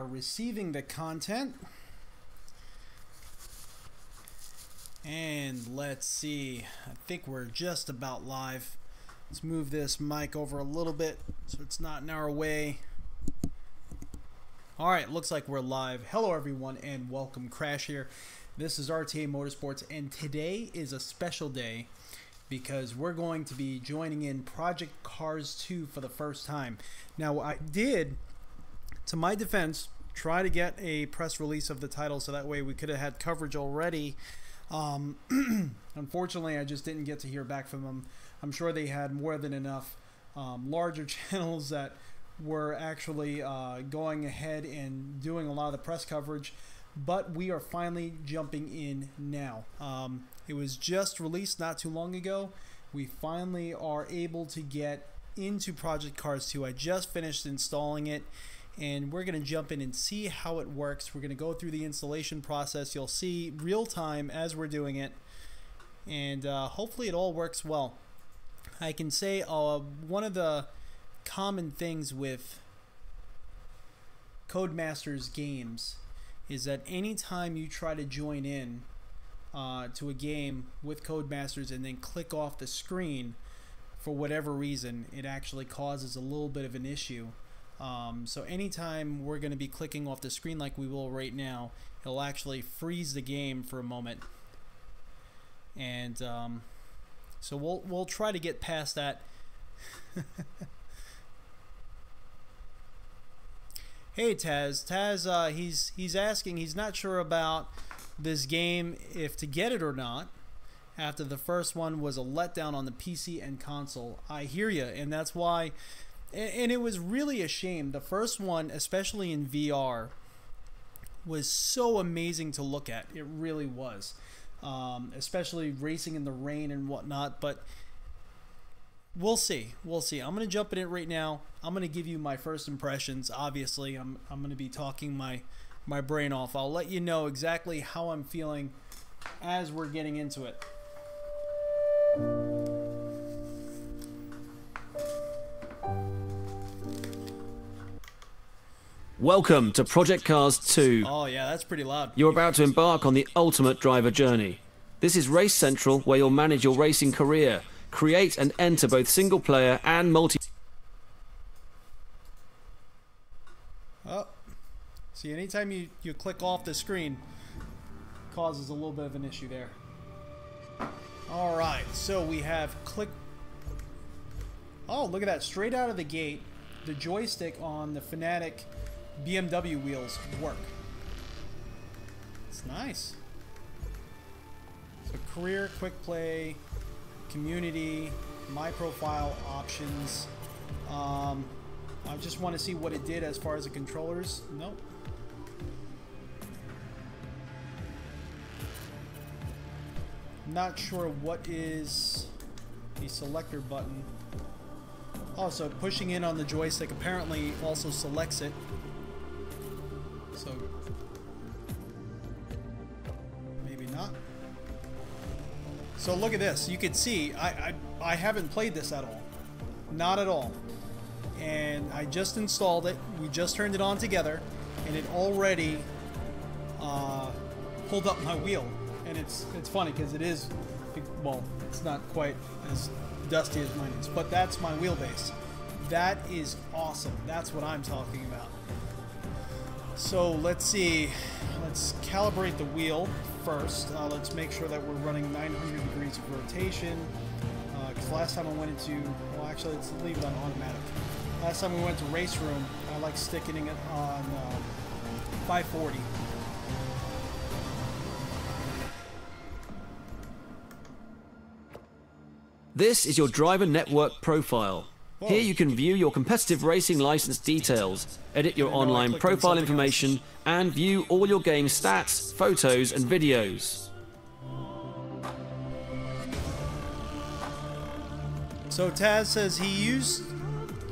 receiving the content. And let's see, I think we're just about live. Let's move this mic over a little bit so it's not in our way. Alright, looks like we're live. Hello everyone and welcome. Crash here. This is RTA Motorsports and today is a special day because we're going to be joining in Project Cars 2 for the first time. Now I did, to my defense, try to get a press release of the title so that way we could have had coverage already. Unfortunately, I just didn't get to hear back from them. I'm sure they had more than enough larger channels that were actually going ahead and doing a lot of the press coverage, but we are finally jumping in now. It was just released not too long ago. We finally are able to get into Project Cars 2. I just finished installing it, and we're going to jump in and see how it works. We're going to go through the installation process. You'll see real time as we're doing it, and hopefully it all works well. I can say one of the common things with Codemasters games is that anytime you try to join in to a game with Codemasters and then click off the screen for whatever reason, it actually causes a little bit of an issue. So anytime we're going to be clicking off the screen like we will right now, it'll actually freeze the game for a moment. And so we'll try to get past that. Hey Taz, he's asking, he's not sure about this game, if to get it or not, after the first one was a letdown on the PC and console. I hear you, and that's why. And it was really a shame. The first one, especially in VR, was so amazing to look at. It really was. Especially racing in the rain and whatnot. But we'll see. We'll see. I'm going to jump in it right now. I'm going to give you my first impressions. Obviously, I'm going to be talking my brain off. I'll let you know exactly how I'm feeling as we're getting into it. Welcome to Project Cars 2. Oh yeah, that's pretty loud. You're about to embark on the ultimate driver journey. This is Race Central, where you'll manage your racing career, create and enter both single player and multi. Oh, see, anytime you click off the screen, causes a little bit of an issue there. All right, so we have click. Oh, look at that! Straight out of the gate, the joystick on the Fanatec BMW wheels work. It's nice. So career, quick play, community, my profile, options. I just want to see what it did as far as the controllers. Nope. Not sure what is the selector button. Oh, so pushing in on the joystick apparently also selects it. So maybe not. So look at this. You can see I haven't played this at all. Not at all. And I just installed it. We just turned it on together, and it already pulled up my wheel. And it's funny because it is, well, it's not quite as dusty as mine is, but that's my wheelbase. That is awesome. That's what I'm talking about. So let's see. Let's calibrate the wheel first. Let's make sure that we're running 900 degrees of rotation. Because last time I went into, well, actually, let's leave it on automatic. Last time we went to race room, I like sticking it on 540. This is your driver network profile. Whoa. Here you can view your competitive racing license details, edit your online profile information, and view all your game stats, photos, and videos. So Taz says he used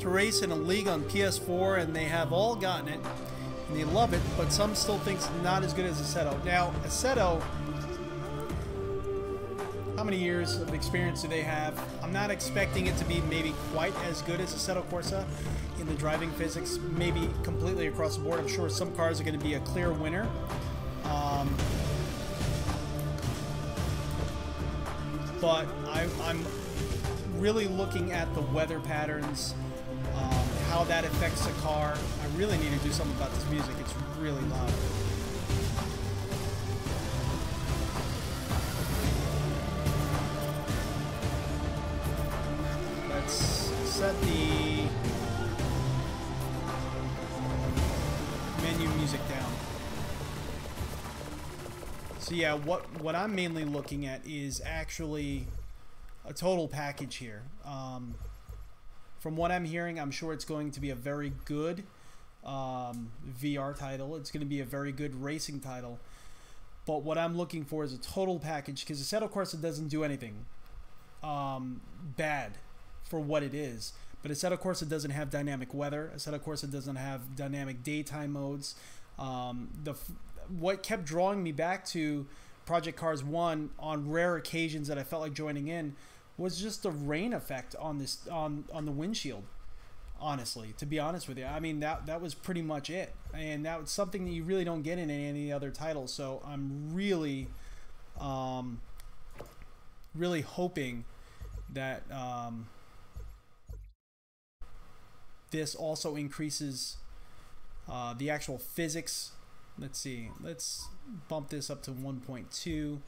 to race in a league on PS4 and they have all gotten it and they love it, but some still think it's not as good as Assetto. Now, Assetto, how many years of experience do they have? I'm not expecting it to be maybe quite as good as Assetto Corsa in the driving physics, maybe completely across the board. I'm sure some cars are going to be a clear winner. But I'm really looking at the weather patterns, how that affects the car. I really need to do something about this music. It's really loud. Let's set the menu music down. So yeah, what I'm mainly looking at is actually a total package here. From what I'm hearing, I'm sure it's going to be a very good VR title. It's going to be a very good racing title. But what I'm looking for is a total package, because Assetto Corsa doesn't do anything bad for what it is. But Assetto Corsa doesn't have dynamic weather. Assetto Corsa doesn't have dynamic daytime modes. What kept drawing me back to Project Cars 1 on rare occasions that I felt like joining in was just the rain effect on this on the windshield. Honestly, to be honest with you, I mean that was pretty much it, and that was something that you really don't get in any other title. So I'm really really hoping that this also increases the actual physics. Let's see, let's bump this up to 1.2.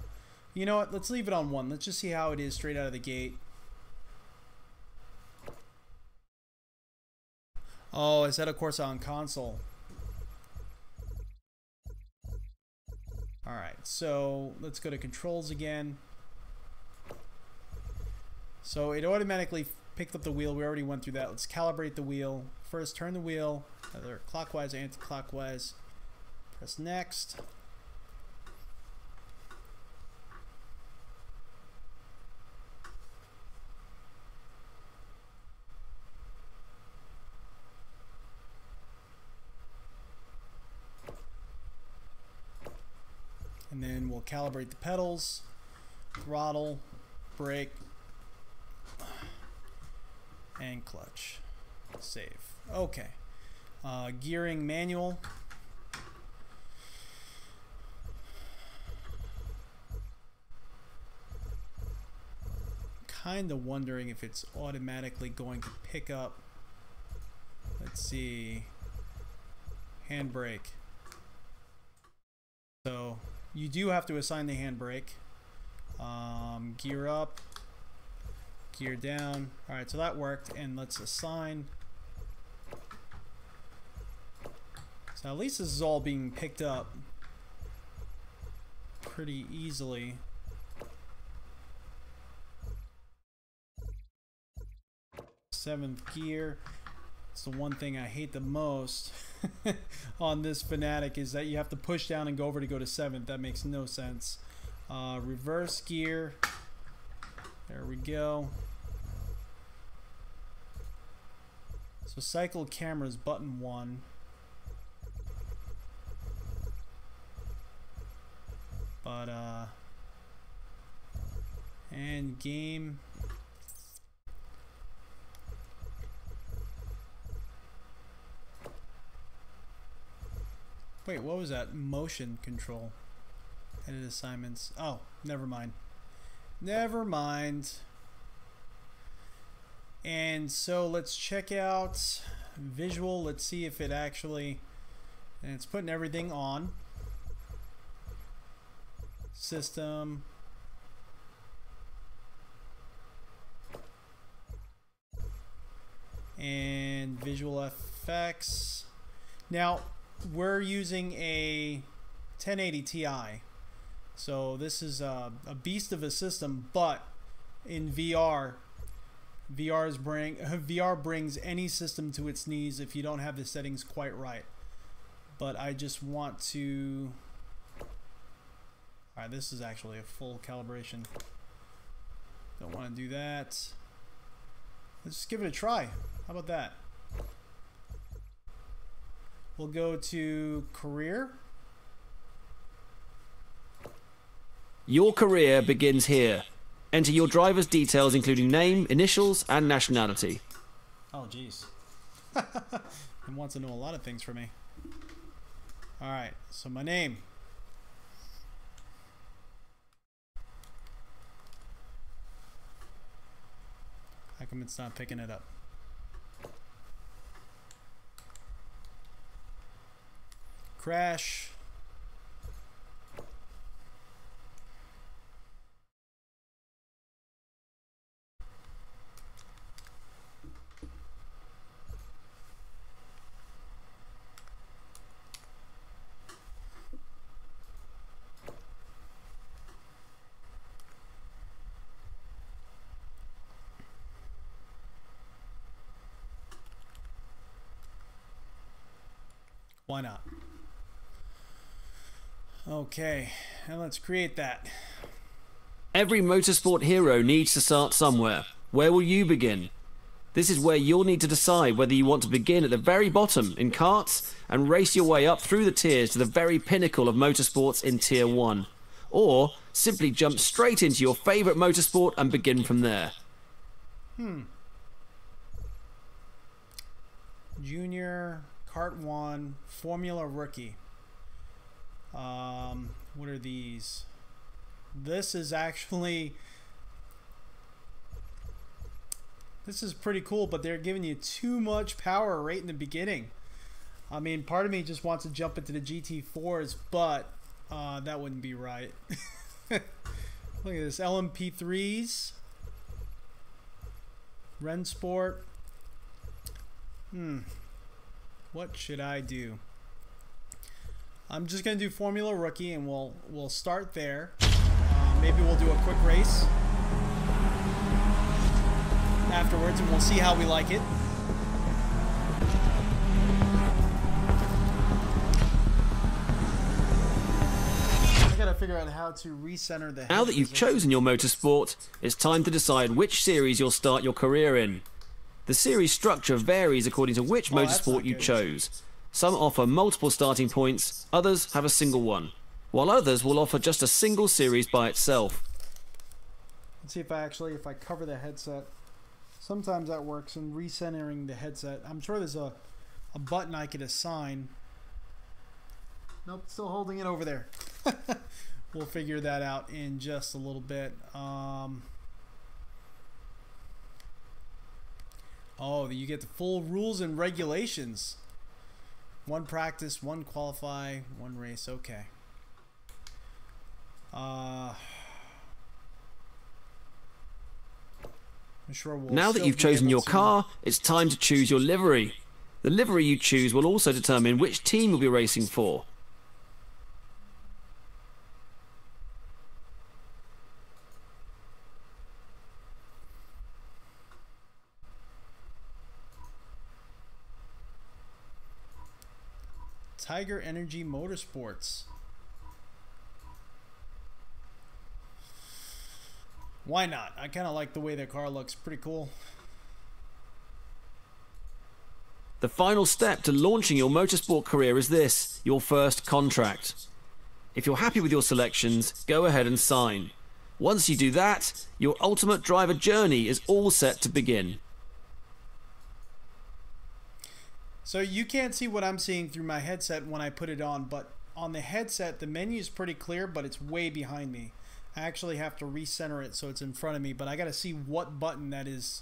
You know what, let's leave it on 1. Let's just see how it is straight out of the gate. Oh, Assetto Corsa on console. Alright, so let's go to controls again. So it automatically picked up the wheel. We already went through that. Let's calibrate the wheel. First, turn the wheel either clockwise or anti-clockwise. Press next. And then we'll calibrate the pedals, throttle, brake, and clutch. Save. Okay. Gearing manual. Kind of wondering if it's automatically going to pick up. Let's see. Handbrake. So you do have to assign the handbrake. Gear up, gear down. All right, so that worked, and let's assign. So at least this is all being picked up pretty easily. Seventh gear. It's the one thing I hate the most on this Fanatec, is that you have to push down and go over to go to 7th. That makes no sense. Reverse gear. There we go. So cycle cameras, button 1. But and game. Wait, what was that? Motion control. Edit assignments. Oh, never mind. Never mind. And so let's check out visual. Let's see if it actually, and it's putting everything on. System. And visual effects. Now, we're using a 1080 Ti, so this is a beast of a system. But in VR brings any system to its knees if you don't have the settings quite right. But I just want to. All right, this is actually a full calibration. Don't want to do that. Let's just give it a try. How about that? We'll go to career. Your career begins here. Enter your driver's details including name, initials, and nationality. Oh, jeez. He wants to know a lot of things from me. Alright, so my name. How come it's not picking it up? Crash. Why not? Okay, and let's create that. Every motorsport hero needs to start somewhere. Where will you begin? This is where you'll need to decide whether you want to begin at the very bottom in karts and race your way up through the tiers to the very pinnacle of motorsports in Tier 1. Or simply jump straight into your favourite motorsport and begin from there. Junior, Kart 1, Formula Rookie. What are these? This is actually... This is pretty cool, but they're giving you too much power right in the beginning. I mean, part of me just wants to jump into the GT4s, but that wouldn't be right. Look at this. LMP3s. Rensport. What should I do? I'm just gonna do Formula Rookie, and we'll start there. Maybe we'll do a quick race afterwards, and we'll see how we like it. I gotta figure out how to recenter the head. Now that you've chosen your motorsport, it's time to decide which series you'll start your career in. The series structure varies according to which motorsport you chose. Some offer multiple starting points, others have a single one, while others will offer just a single series by itself. Let's see if I cover the headset. Sometimes that works in recentering the headset. I'm sure there's a button I could assign. Nope, still holding it over there. We'll figure that out in just a little bit. Oh, you get the full rules and regulations. One practice, one qualify, one race. Okay. I'm sure we'll now that you've chosen your car, it's time to choose your livery. The livery you choose will also determine which team you'll be racing for. Tiger Energy Motorsports. Why not? I kind of like the way their car looks. Pretty cool. The final step to launching your motorsport career is this, your first contract. If you're happy with your selections, go ahead and sign. Once you do that, your ultimate driver journey is all set to begin. So you can't see what I'm seeing through my headset when I put it on, but on the headset the menu is pretty clear, but it's way behind me. I actually have to recenter it so it's in front of me, but I gotta see what button that is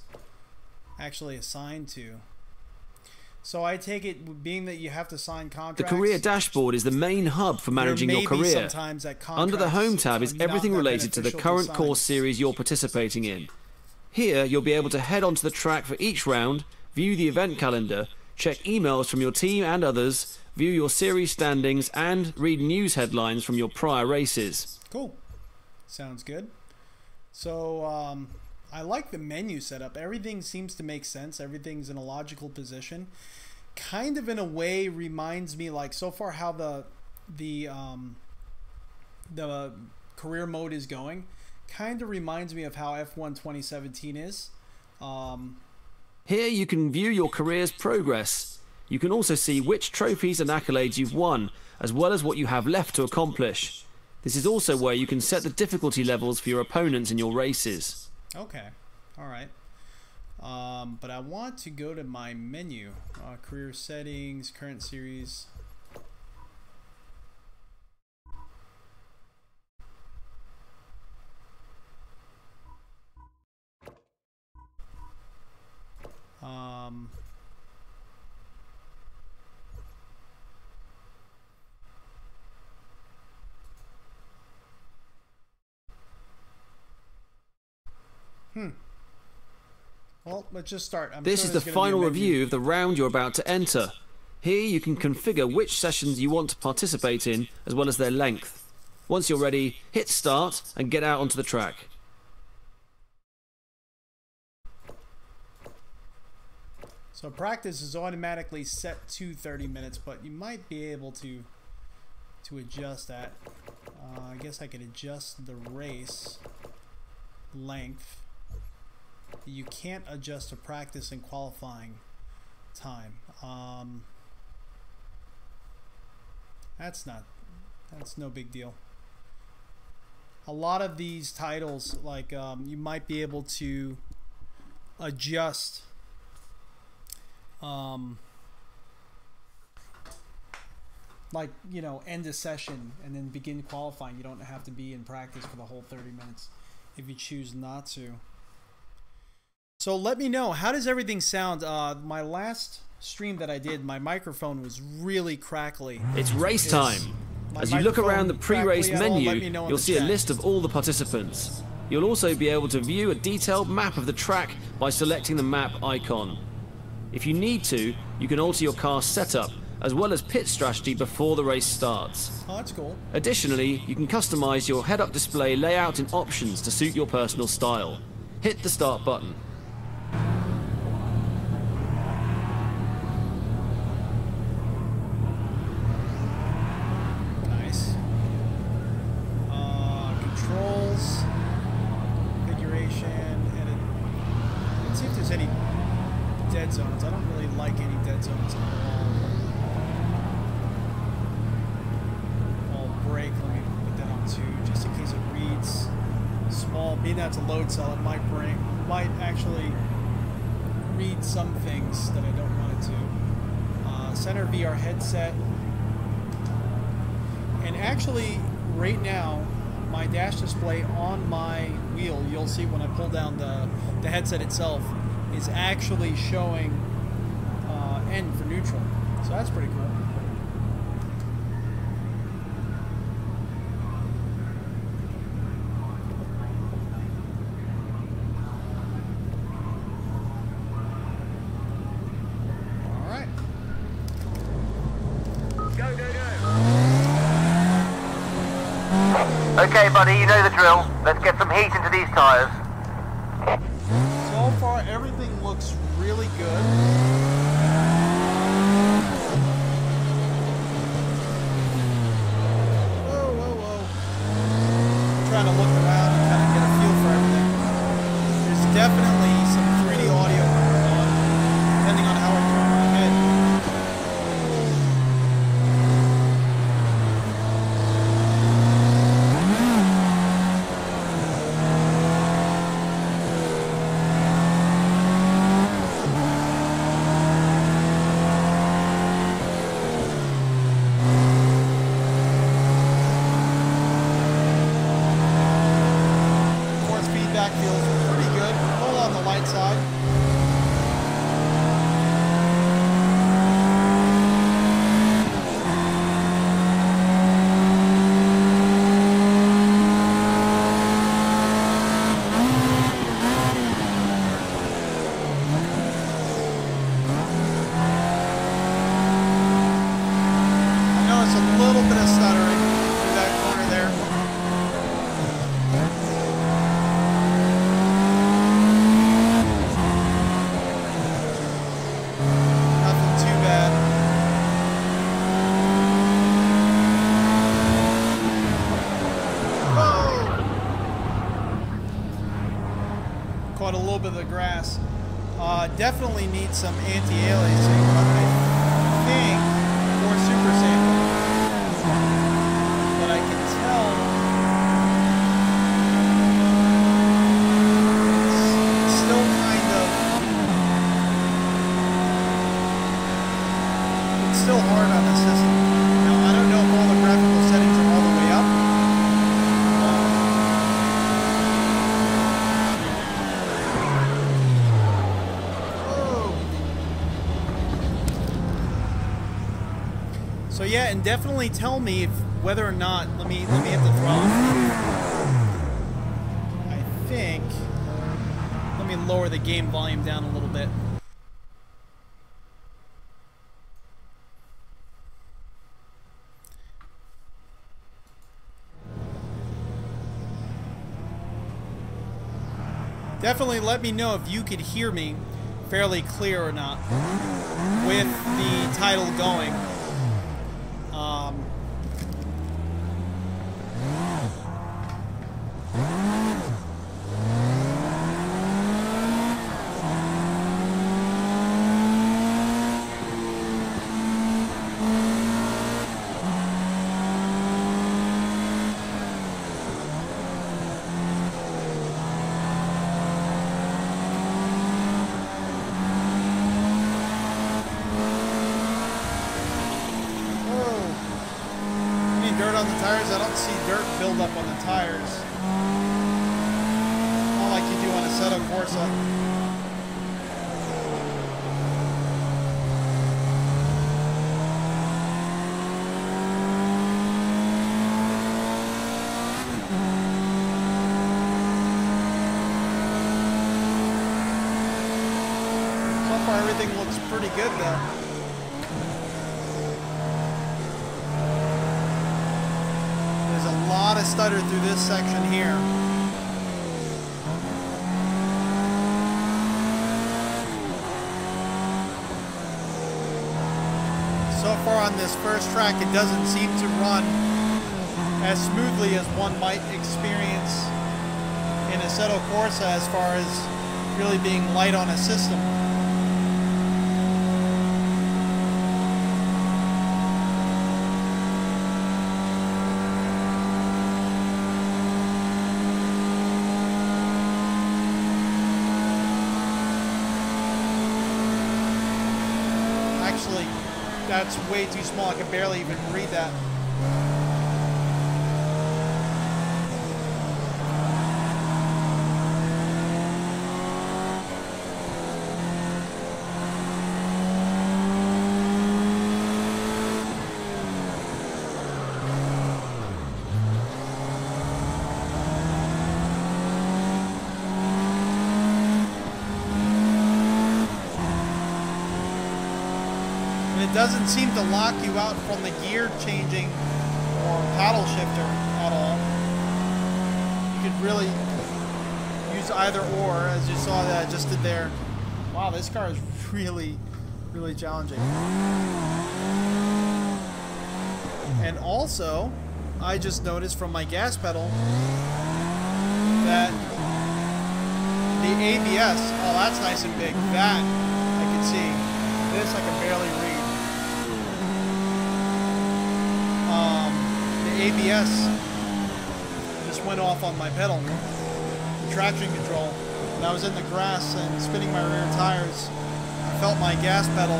actually assigned to. So I take it, being that you have to sign contracts, the career dashboard is the main hub for managing your career. Under the Home tab is everything related to the current course series you're participating in. Here you'll be able to head onto the track for each round, view the event calendar, check emails from your team and others, view your series standings, and read news headlines from your prior races. Cool. Sounds good. So I like the menu setup. Everything seems to make sense. Everything's in a logical position. Kind of in a way reminds me, like so far how the career mode is going. Kind of reminds me of how F1 2017 is. Here you can view your career's progress. You can also see which trophies and accolades you've won, as well as what you have left to accomplish. This is also where you can set the difficulty levels for your opponents in your races. Okay, all right. But I want to go to my menu, career settings, current series. Well, let's just start. This is the final review of the round you're about to enter. Here you can configure which sessions you want to participate in, as well as their length. Once you're ready, hit start and get out onto the track. So practice is automatically set to 30 minutes, but you might be able to adjust that. I guess I could adjust the race length. You can't adjust to practice and qualifying time. That's no big deal. A lot of these titles, like you might be able to adjust like, you know, end a session and then begin qualifying. You don't have to be in practice for the whole 30 minutes if you choose not to. So let me know, how does everything sound? My last stream that I did, my microphone was really crackly. It's race time. As you look around the pre-race menu, you'll see a list of all the participants. You'll also be able to view a detailed map of the track by selecting the map icon. If you need to, you can alter your car setup, as well as pit strategy before the race starts. Oh, that's cool. Additionally, you can customize your head-up display layout and options to suit your personal style. Hit the start button. Nice. Controls, configuration, edit. Let's see if there's any dead zones. I don't really like any dead zones at all. Break, let me put that on 2 just in case it reads small. Being that's a load cell, it might actually read some things that I don't want it to. Center VR headset, and actually right now my dash display on my wheel, you'll see when I pull down the headset itself, is actually showing N for neutral, so that's pretty cool. Okay, buddy, you know the drill. Let's get some heat into these tires. So far, everything looks really good. Whoa, whoa, whoa. I'm trying to look around and kind of get a feel for everything. There's definitely some 3D audio going on, depending on how I turn my head. Caught a little bit of the grass. Definitely need some anti-aliasing, but I think, or super sample. But I can tell hard on the system. Now, I don't know if all the graphical settings are all the way up. So yeah, and definitely tell me if whether or not, let me hit the throttle. I think, let me lower the game volume down a little bit. Definitely let me know if you could hear me fairly clear or not with the title going. I don't see dirt build up on the tires. Not like you do on a Assetto Corsa. So far everything looks pretty good though. A lot of stutter through this section here. So far on this first track, it doesn't seem to run as smoothly as one might experience in Assetto Corsa as far as really being light on a system. That's way too small. I can barely even read that. It doesn't seem to lock you out from the gear changing or paddle shifter at all. You could really use either or, as you saw that I just did there. Wow, this car is really, really challenging. And also, I just noticed from my gas pedal that the ABS, oh that's nice and big, that I can see. This I can barely read. The ABS just went off on my pedal, the traction control. When I was in the grass and spinning my rear tires, I felt my gas pedal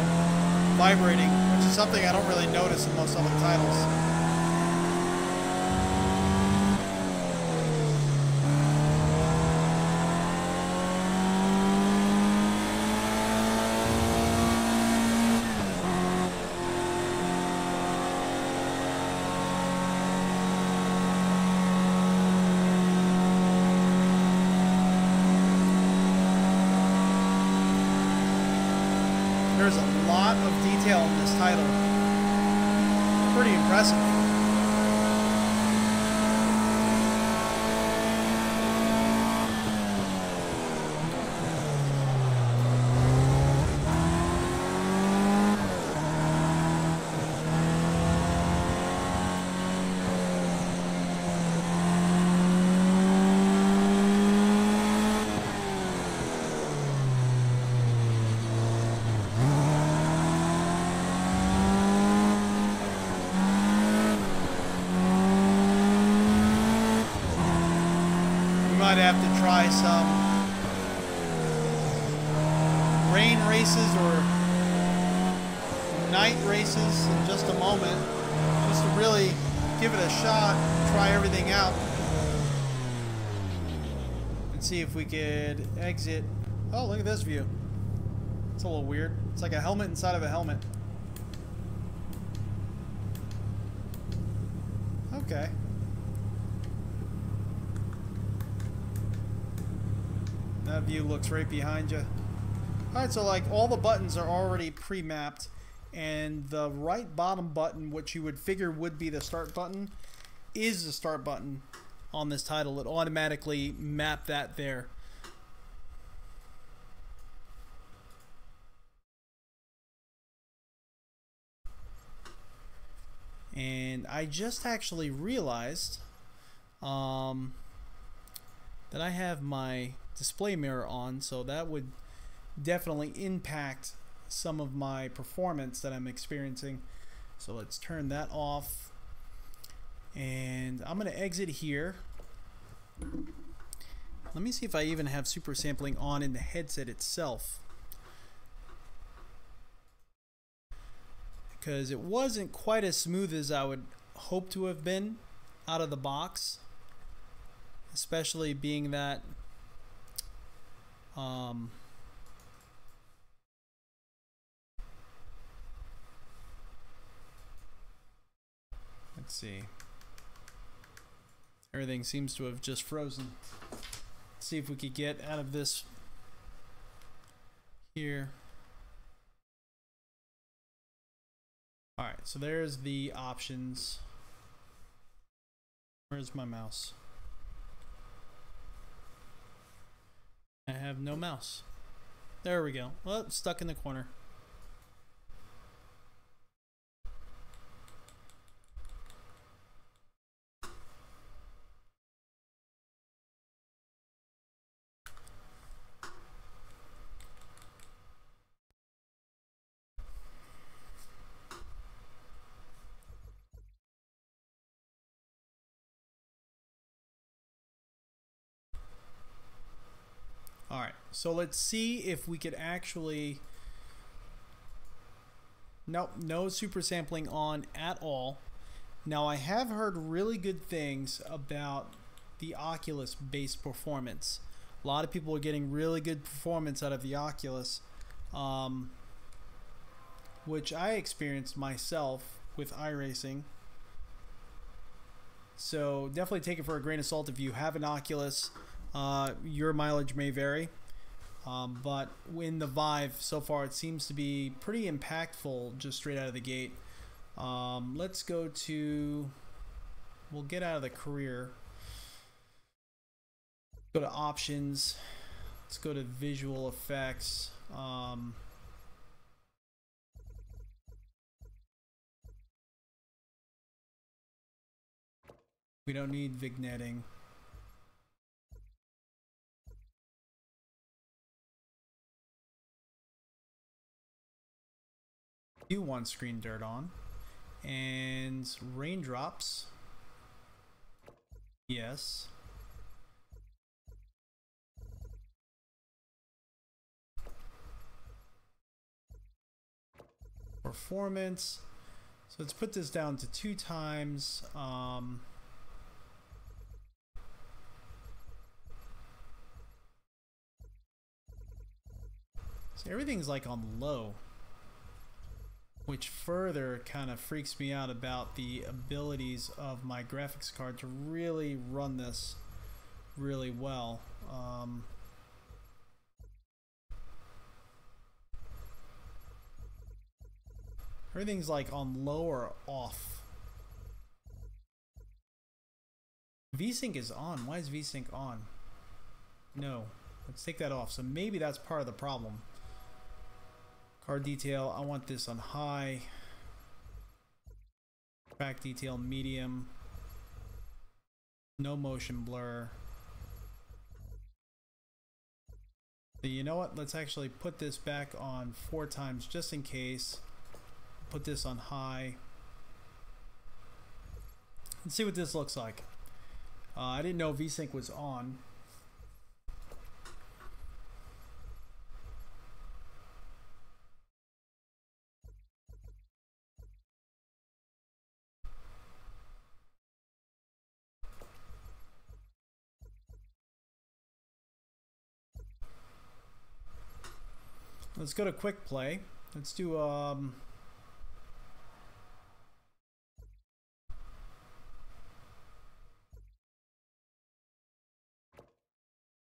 vibrating, which is something I don't really notice in most other titles. There's a lot of detail in this title. Pretty impressive. Might have to try some rain races or night races in just a moment, just to really give it a shot, try everything out, and see if we could exit. Oh, look at this view. It's a little weird. It's like a helmet inside of a helmet. Okay. That view looks right behind you. Alright, so like all the buttons are already pre-mapped, and the right bottom button, which you would figure would be the start button, is the start button on this title. It automatically mapped that there. And I just actually realized that I have my display mirror on, so that would definitely impact some of my performance that I'm experiencing. So let's turn that off, and I'm going to exit here. Let me see if I even have super sampling on in the headset itself, because it wasn't quite as smooth as I would hope to have been out of the box, especially being that let's see, everything seems to have just frozen. Let's see if we could get out of this here. Alright, so there's the options. Where's my mouse? I have no mouse. There we go. Well, it's stuck in the corner. Alright, so let's see if we could actually... Nope, no super sampling on at all. Now, I have heard really good things about the Oculus based performance. A lot of people are getting really good performance out of the Oculus, which I experienced myself with iRacing. So definitely take it for a grain of salt if you have an Oculus. Your mileage may vary, but in the Vive so far it seems to be pretty impactful just straight out of the gate. Let's go to, we'll get out of the career, go to options, let's go to visual effects. We don't need vignetting. Do want screen dirt on, and raindrops, yes. Performance, so let's put this down to 2 times. So everything's like on low, which further kind of freaks me out about the abilities of my graphics card to really run this really well. Everything's like on low or off. VSync is on. Why is VSync on? No. Let's take that off. So maybe that's part of the problem. Card detail, I want this on high. Track detail, medium. No motion blur. So you know what? Let's actually put this back on 4 times just in case. Put this on high. Let's see what this looks like. I didn't know VSync was on. Let's go to quick play. Let's do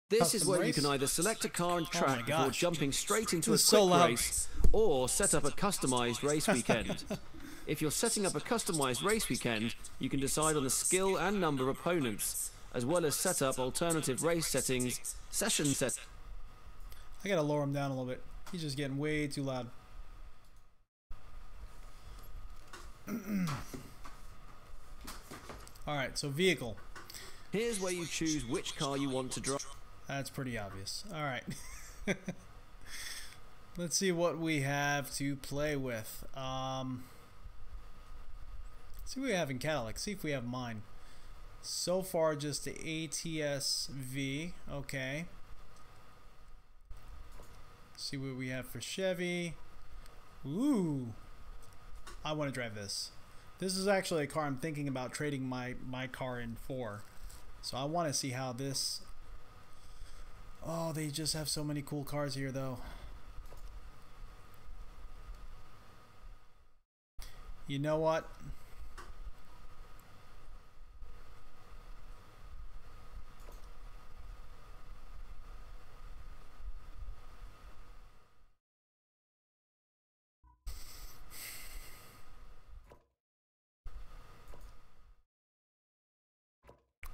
This is where you can either select a car and track before jumping straight into a quick race, or set up a customized race weekend. If you're setting up a customized race weekend, you can decide on the skill and number of opponents, as well as set up alternative race settings, session set. I gotta lower him down a little bit. He's just getting way too loud. Alright, so vehicle. Here's where you choose which car you want to drive. That's pretty obvious. Alright. Let's see what we have to play with. See what we have in Cadillac. See if we have mine. So far, just the ATS-V. Okay. See what we have for Chevy. Ooh. I want to drive this. This is actually a car I'm thinking about trading my car in for. So I want to see how this... Oh, they just have so many cool cars here, though. You know what?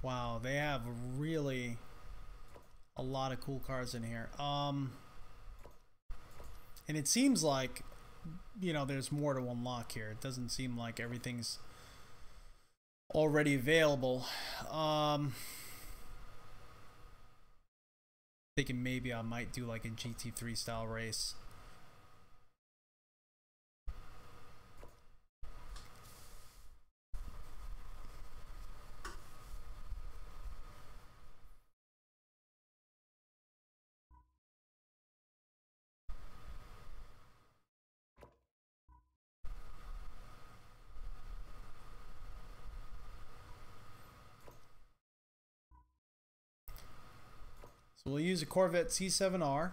Wow, they have really a lot of cool cars in here. And it seems like, you know, there's more to unlock here. It doesn't seem like everything's already available. Thinking maybe I might do like a GT3 style race. We'll use a Corvette C7R.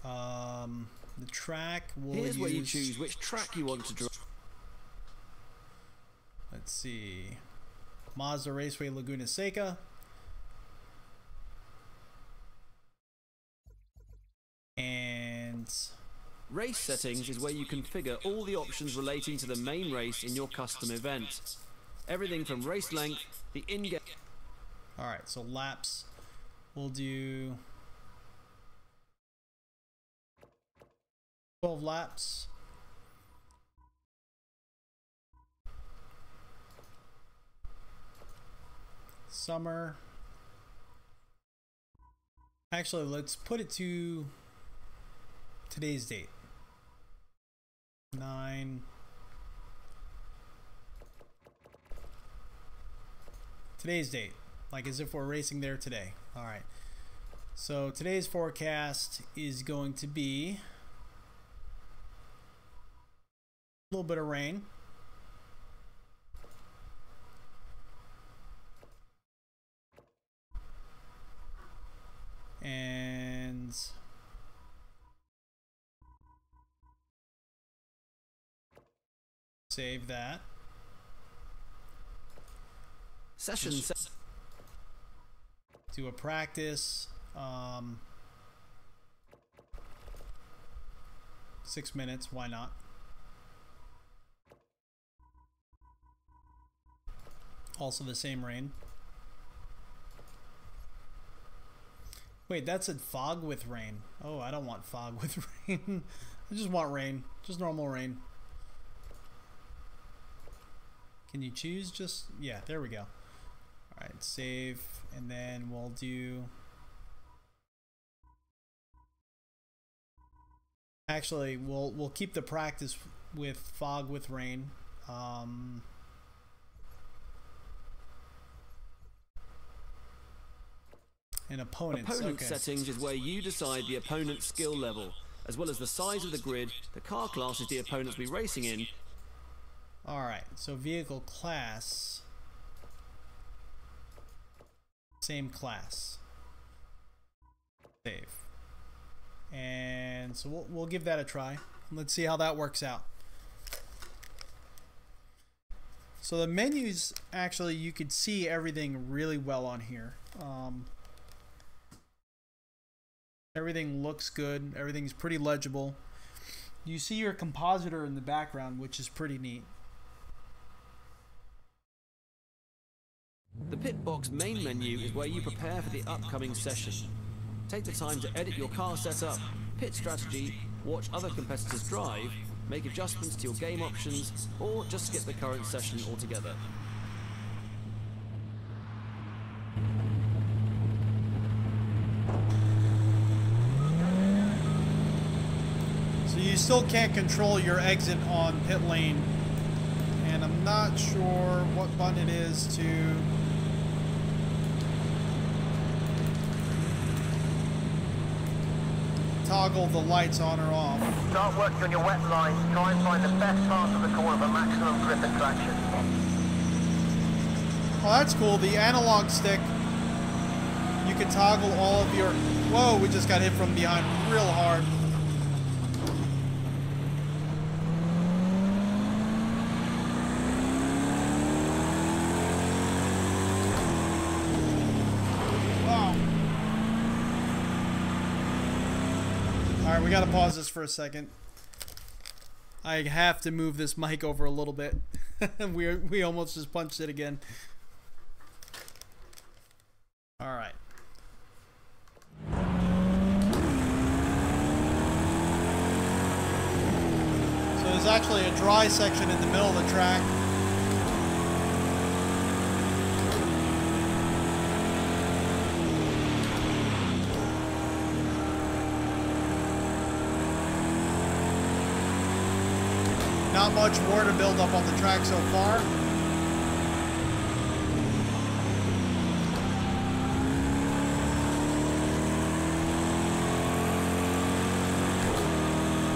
The track will Here's where you choose which track you want to drive. Let's see. Mazda Raceway Laguna Seca. And race settings is where you configure all the options relating to the main race in your custom event. Everything from race length, the in-game... Alright, so laps. We'll do 12 laps. Summer. Actually, let's put it to today's date. 9... Today's date, like as if we're racing there today. All right. So today's forecast is going to be a little bit of rain. And save that. Session do a practice 6 minutes, why not? Also the same rain. Wait, that said fog with rain. Oh, I don't want fog with rain. I just want rain, just normal rain. Can you choose just, yeah, there we go. Alright, save, and then we'll do... Actually, we'll keep the practice with fog with rain. And opponents. Opponent settings is where you decide the opponent's skill level, as well as the size of the grid, the car classes the opponents will be racing in. Alright, so vehicle class. Same class. Save. And so we'll give that a try. Let's see how that works out. So the menus, actually, you could see everything really well on here. Everything looks good. Everything's pretty legible. You see your compositor in the background, which is pretty neat. The pit box main menu is where you prepare for the upcoming session. Take the time to edit your car setup, pit strategy, watch other competitors drive, make adjustments to your game options, or just skip the current session altogether. So you still can't control your exit on pit lane, and I'm not sure what button it is to toggle the lights on or off. Start working on your wet lines. Try and find the best part of the corner for maximum grip and traction. Oh, that's cool. The analog stick, you can toggle all of your... Whoa, we just got hit from behind real hard. Alright, we gotta pause this for a second. I have to move this mic over a little bit. we almost just punched it again. Alright. So there's actually a dry section in the middle of the track. Not much water buildup on the track so far.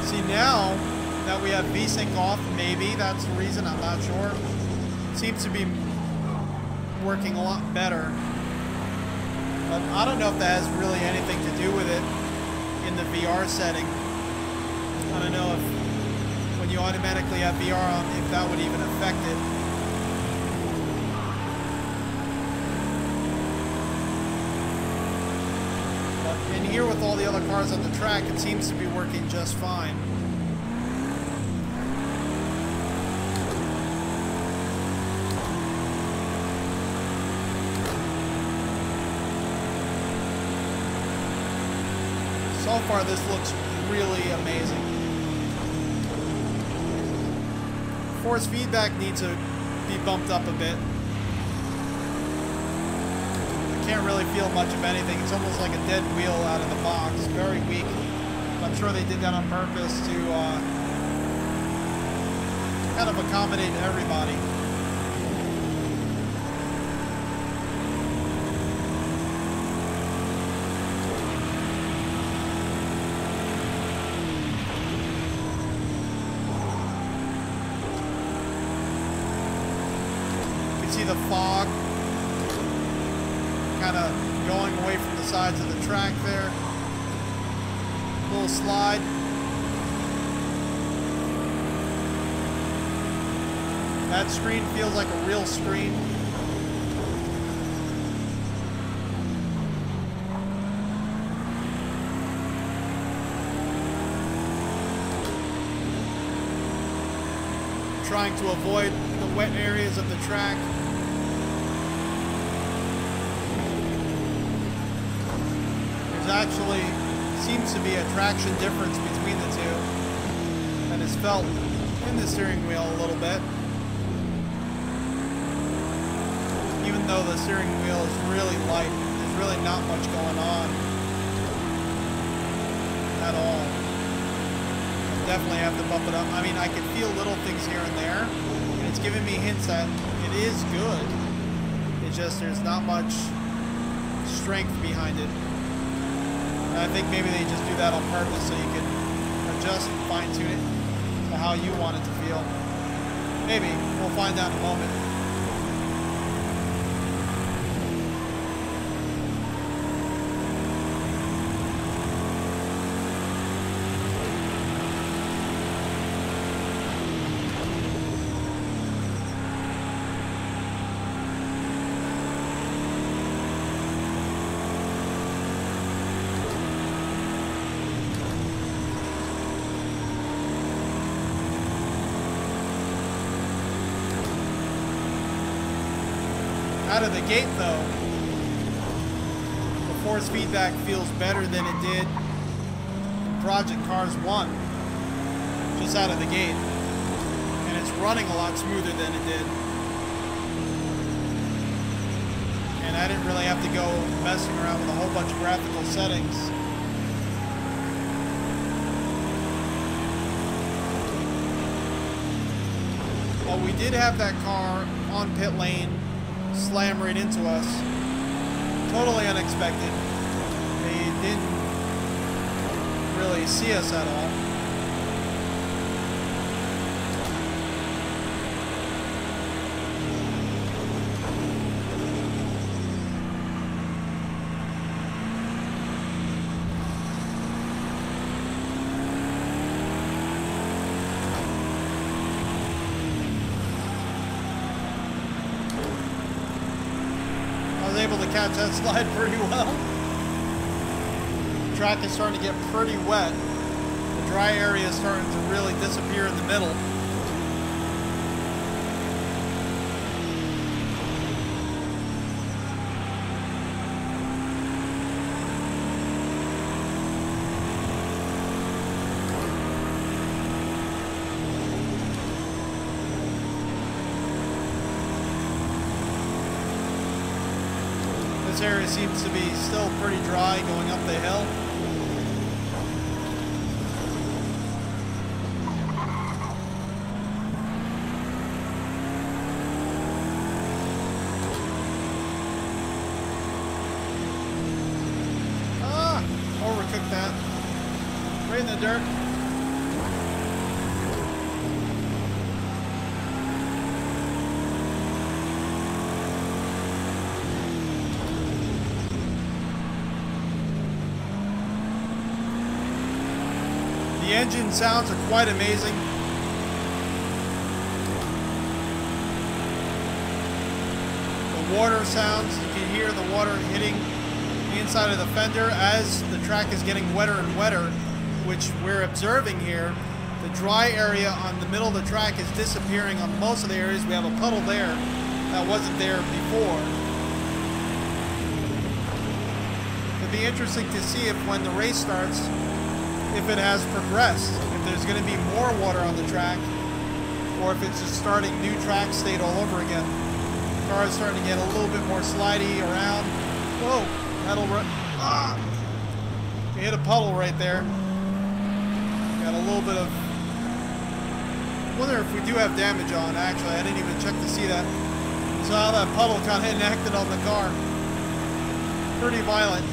See, now that we have VSync off, maybe that's the reason, I'm not sure. It seems to be working a lot better. But I don't know if that has really anything to do with it in the VR setting. I don't know if when you automatically have VR on, if that would even affect it. But in here with all the other cars on the track, it seems to be working just fine. So far this looks really amazing. Force feedback needs to be bumped up a bit. I can't really feel much of anything. It's almost like a dead wheel out of the box. Very weak. I'm sure they did that on purpose to kind of accommodate everybody. See the fog kind of going away from the sides of the track there. Little slide. That screen feels like a real screen. Trying to avoid the wet areas of the track. Actually seems to be a traction difference between the two, and is felt in the steering wheel a little bit, even though the steering wheel is really light. There's really not much going on at all. I definitely have to bump it up. I mean, I can feel little things here and there, and it's giving me hints that it is good. It's just there's not much strength behind it. And I think maybe they just do that on purpose so you can adjust and fine-tune it to how you want it to feel. Maybe. We'll find out in a moment. Out of the gate, though, the force feedback feels better than it did in Project Cars 1. Just out of the gate. And it's running a lot smoother than it did. And I didn't really have to go messing around with a whole bunch of graphical settings. Well, we did have that car on pit lane slam right into us. Totally unexpected. They didn't really see us at all. Able to catch that slide pretty well. The track is starting to get pretty wet. The dry area is starting to really disappear in the middle. This area seems to be still pretty dry going up the hill. Ah! Overcooked that. Right in the dirt. The engine sounds are quite amazing. The water sounds, you can hear the water hitting the inside of the fender as the track is getting wetter and wetter, which we're observing here. The dry area on the middle of the track is disappearing on most of the areas. We have a puddle there that wasn't there before. It'll be interesting to see if when the race starts, if it has progressed, if there's going to be more water on the track, or if it's just starting new track state all over again. The car is starting to get a little bit more slidey around. Whoa, that'll run. Ah! We hit a puddle right there. Got a little bit of. I wonder if we do have damage on. Actually, I didn't even check to see that. So how that puddle kind of enacted on the car. Pretty violent.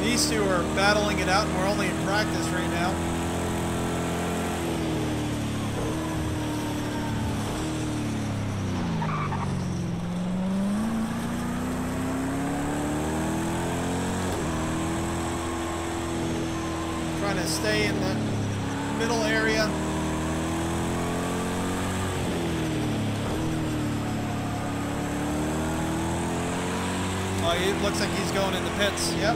These two are battling it out, and we're only in practice right now. Trying to stay in the middle area. Oh, it looks like he's going in the pits. Yep.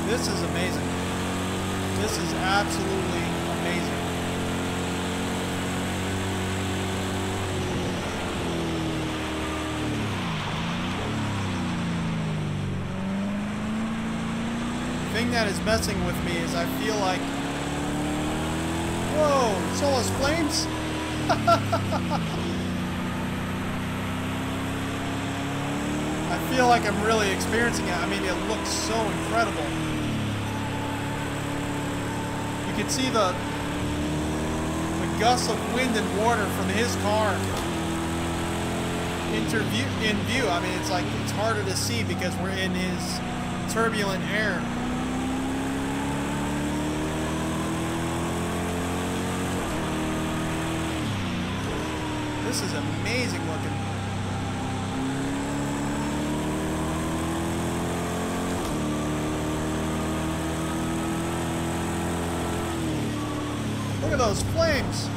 This is amazing. This is absolutely amazing. The thing that is messing with me is I feel like, whoa, Solus Flames? I feel like I'm really experiencing it. I mean, it looks so incredible. You can see the gusts of wind and water from his car in view. I mean, it's like it's harder to see because we're in his turbulent air. This is amazing looking. Look at those flames.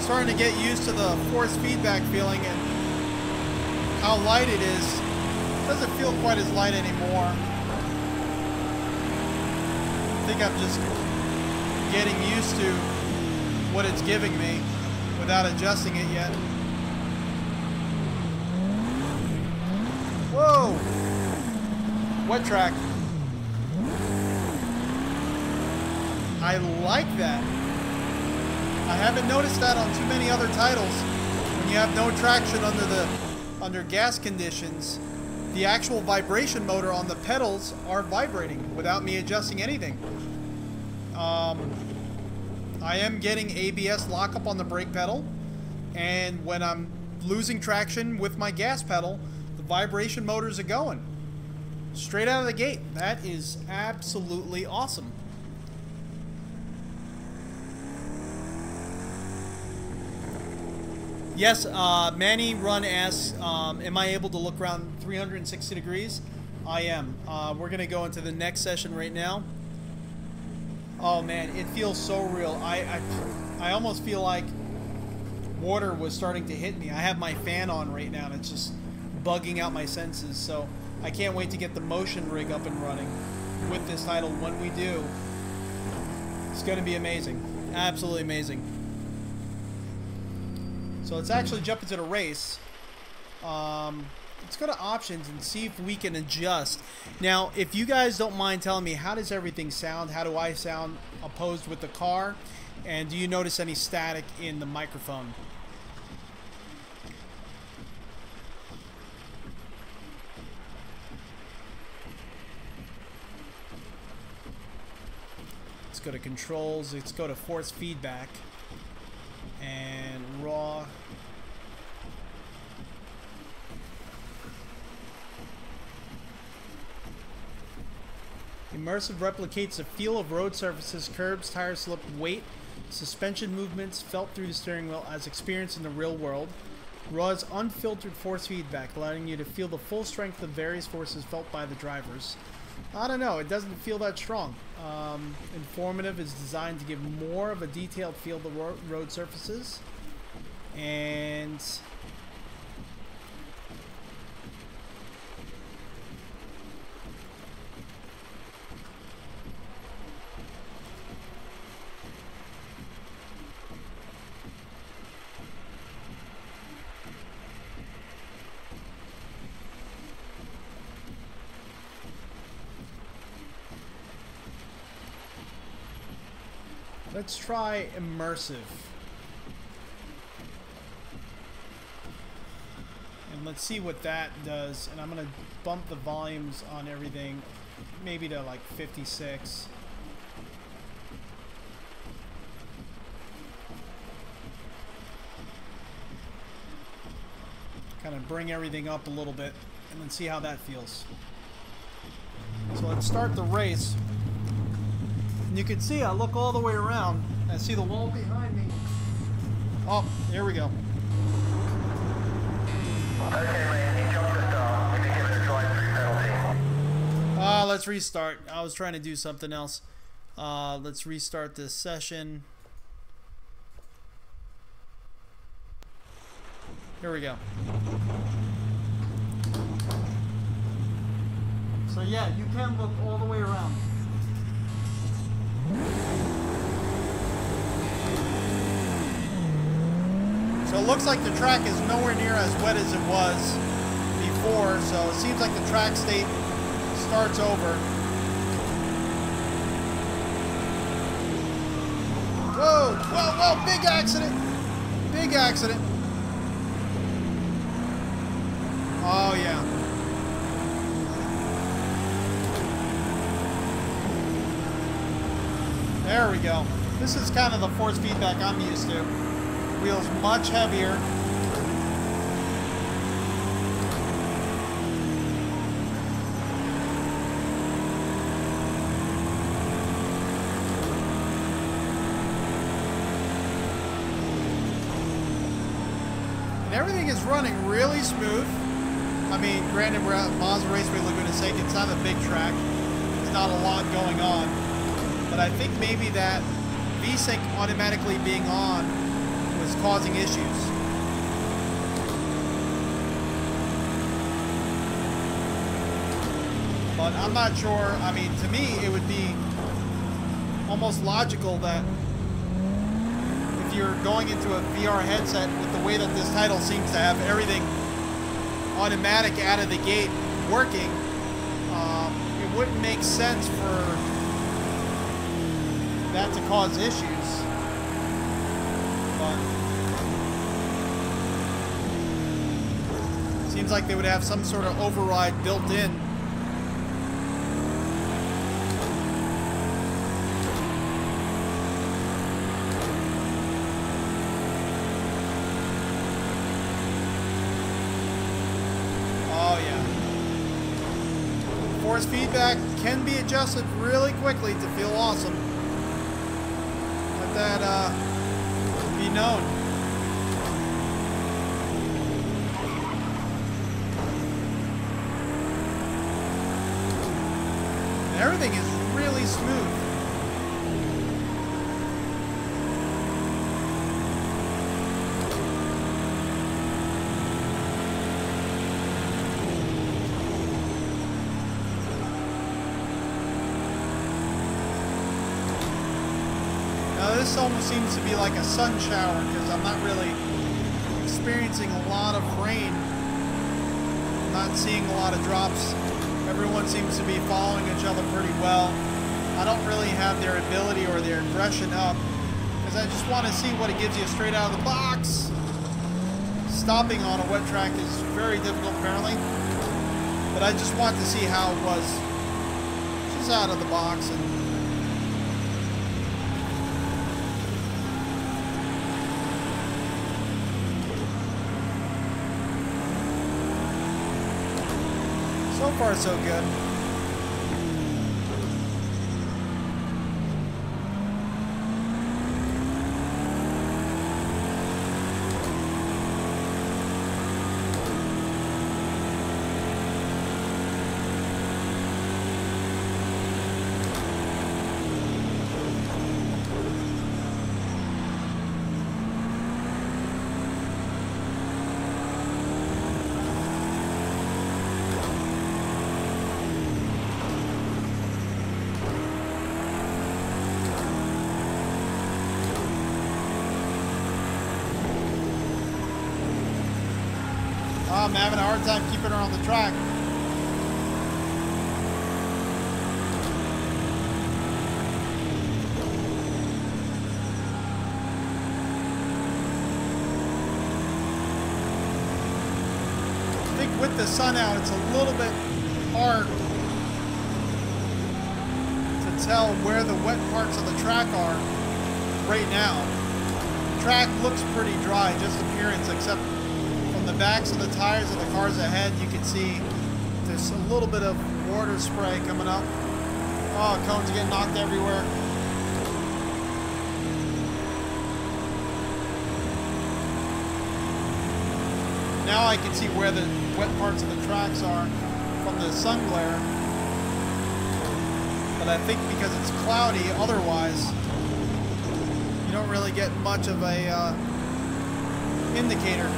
starting to get used to the force feedback feeling and how light it is. It doesn't feel quite as light anymore. I think I'm just getting used to what it's giving me without adjusting it yet. Whoa! Wet track. I like that. I haven't noticed that on too many other titles. When you have no traction under gas conditions, the actual vibration motor on the pedals are vibrating without me adjusting anything. I am getting ABS lockup on the brake pedal, and when I'm losing traction with my gas pedal, the vibration motors are going straight out of the gate. That is absolutely awesome. Yes, Manny Run asks, am I able to look around 360 degrees? I am. We're going to go into the next session right now. Oh man, it feels so real. I almost feel like water was starting to hit me. I have my fan on right now and it's just bugging out my senses. So I can't wait to get the motion rig up and running with this title. When we do, it's going to be amazing. Absolutely amazing. So let's actually jump into the race. Let's go to options and see if we can adjust. Now, if you guys don't mind telling me, how does everything sound? How do I sound opposed with the car? And do you notice any static in the microphone? Let's go to controls. Let's go to force feedback. And raw. Immersive replicates the feel of road surfaces, curbs, tire slip, weight, suspension movements felt through the steering wheel as experienced in the real world. Raw is unfiltered force feedback, allowing you to feel the full strength of various forces felt by the drivers. I don't know, it doesn't feel that strong. Informative is designed to give more of a detailed feel of the road surfaces. And let's try immersive. And let's see what that does. And I'm going to bump the volumes on everything, maybe to like 56. Kind of bring everything up a little bit and then see how that feels. So let's start the race. And you can see I look all the way around. I see the wall behind me. Oh, here we go. Okay, man, you jumped the start. We can give it a drive-through penalty. Let's restart. I was trying to do something else. Let's restart this session. Here we go. So yeah, you can look all the way around. So it looks like the track is nowhere near as wet as it was before, so it seems like the track state starts over. Whoa, whoa, whoa, big accident! Big accident. Oh yeah. There we go. This is kind of the force feedback I'm used to. Wheels much heavier. And everything is running really smooth. I mean, granted, we're at Mazda Raceway Laguna Seca. It's not a big track. There's not a lot going on. But I think maybe that VSync automatically being on was causing issues. But I'm not sure. I mean, to me, it would be almost logical that if you're going into a VR headset with the way that this title seems to have everything automatic out of the gate working, it wouldn't make sense for that to cause issues. But it seems like they would have some sort of override built in. Force feedback can be adjusted really quickly to feel awesome. Let that be known. And everything is really smooth. This almost seems to be like a sun shower because I'm not really experiencing a lot of rain. I'm not seeing a lot of drops. Everyone seems to be following each other pretty well. I don't really have their ability or their aggression up because I just want to see what it gives you straight out of the box. Stopping on a wet track is very difficult apparently, but I just want to see how it was just out of the box. And so far, so good. I'm having a hard time keeping her on the track. I think with the sun out, it's a little bit hard to tell where the wet parts of the track are right now. The track looks pretty dry, just appearance, except the backs of the tires of the cars ahead, you can see there's a little bit of water spray coming up. Oh, cones are getting knocked everywhere. Now I can see where the wet parts of the tracks are from the sun glare. But I think because it's cloudy, otherwise, you don't really get much of a indicator.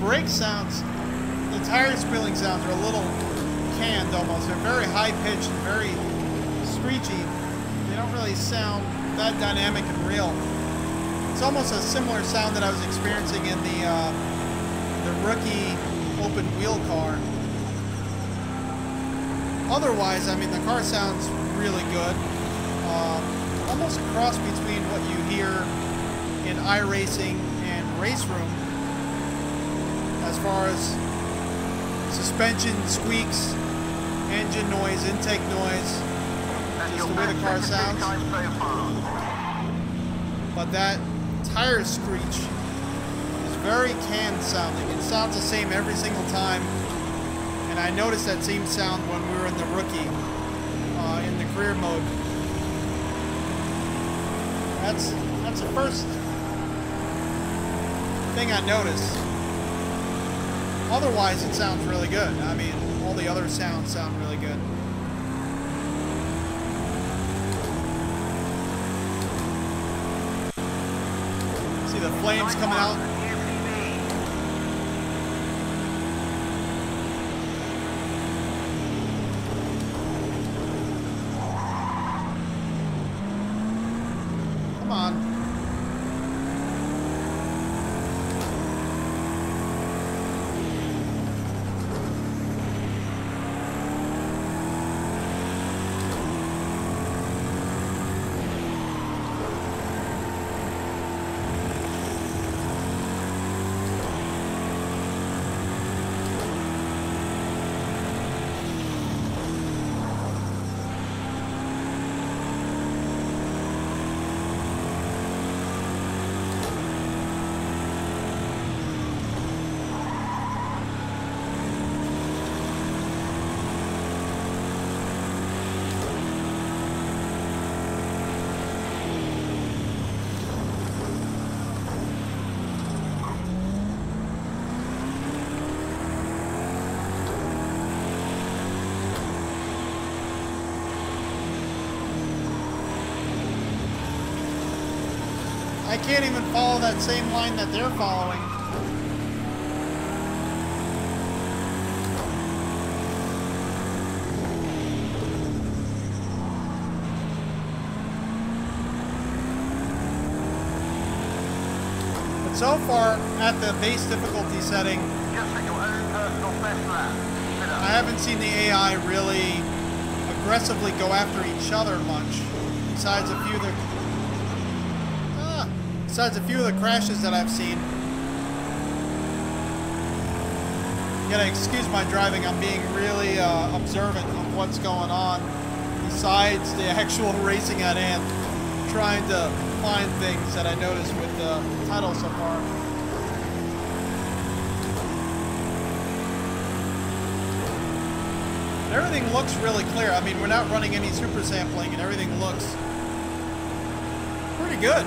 Brake sounds, the tire squealing sounds are a little canned almost. They're very high pitched and very screechy. They don't really sound that dynamic and real. It's almost a similar sound that I was experiencing in the rookie open wheel car. Otherwise, I mean, the car sounds really good. Almost a cross between what you hear in iRacing and Race Room. As far as suspension squeaks, engine noise, intake noise, just the way the car sounds. But that tire screech is very canned sounding. It sounds the same every single time. And I noticed that same sound when we were in the rookie, in the career mode. That's the first thing I noticed. Otherwise, it sounds really good. I mean, all the other sounds sound really good. See the flames coming out. Come on. I can't even follow that same line that they're following. But so far, at the base difficulty setting, I haven't seen the AI really aggressively go after each other much, besides a few of the crashes that I've seen. You gotta excuse my driving, I'm being really observant of what's going on besides the actual racing at hand, trying to find things that I noticed with the title so far. Everything looks really clear. I mean, we're not running any super sampling and everything looks pretty good.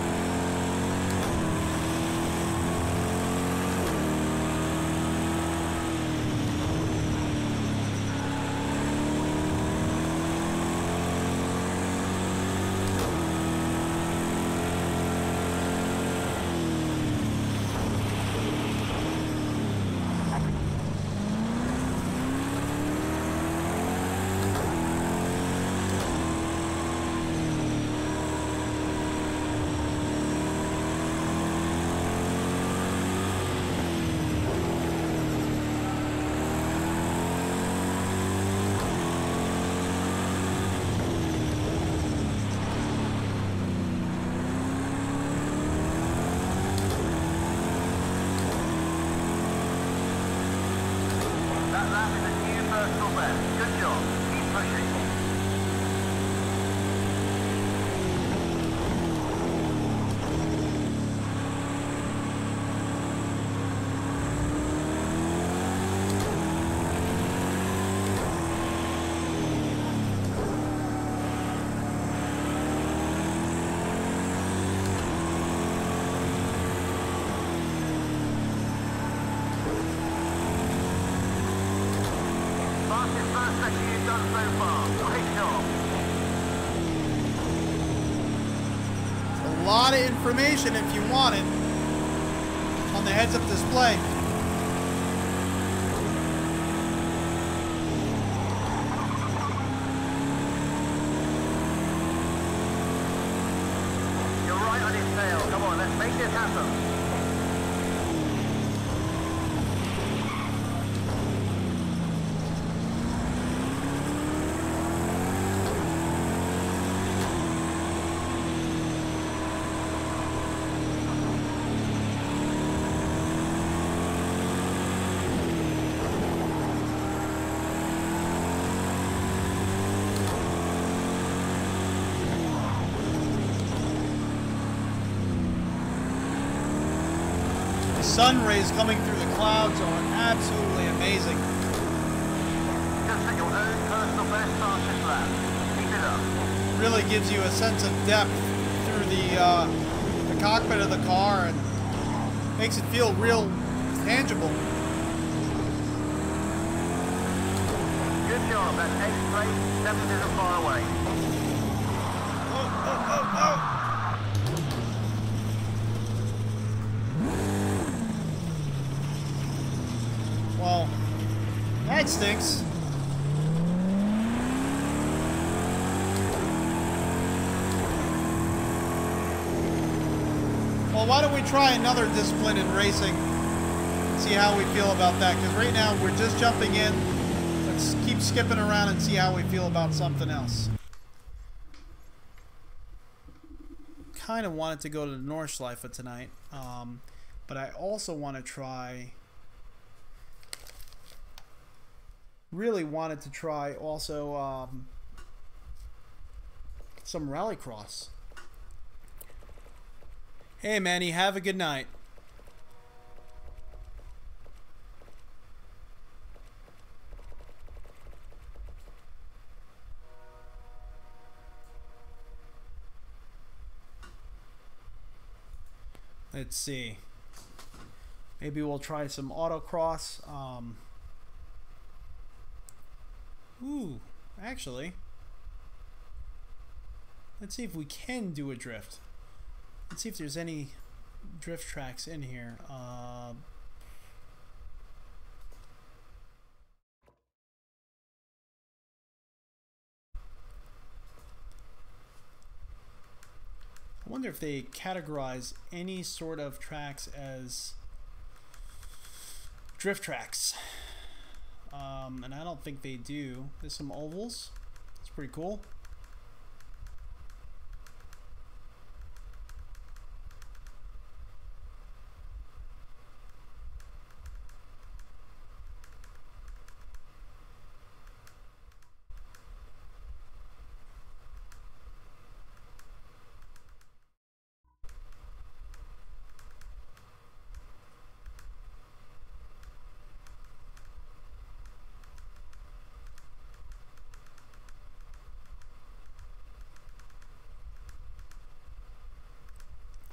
A lot of information if you want it on the heads-up display. You're right on his tail. Come on, let's make this happen. Sun rays coming through the clouds are absolutely amazing. fastest lap. Keep it up. Really gives you a sense of depth through the cockpit of the car and makes it feel real tangible. Good job. That X plate definitely isn't far away. Oh. Well, that stinks. Well, why don't we try another discipline in racing? See how we feel about that. Because right now we're just jumping in. Let's keep skipping around and see how we feel about something else. Kind of wanted to go to the Nordschleife tonight. But I also want to try... Really wanted to try also some Rallycross. Hey Manny, have a good night. Let's see. Maybe we'll try some autocross. Ooh, actually, let's see if we can do a drift. Let's see if there's any drift tracks in here. I wonder if they categorize any sort of tracks as drift tracks. And I don't think they do. There's some ovals. It's pretty cool.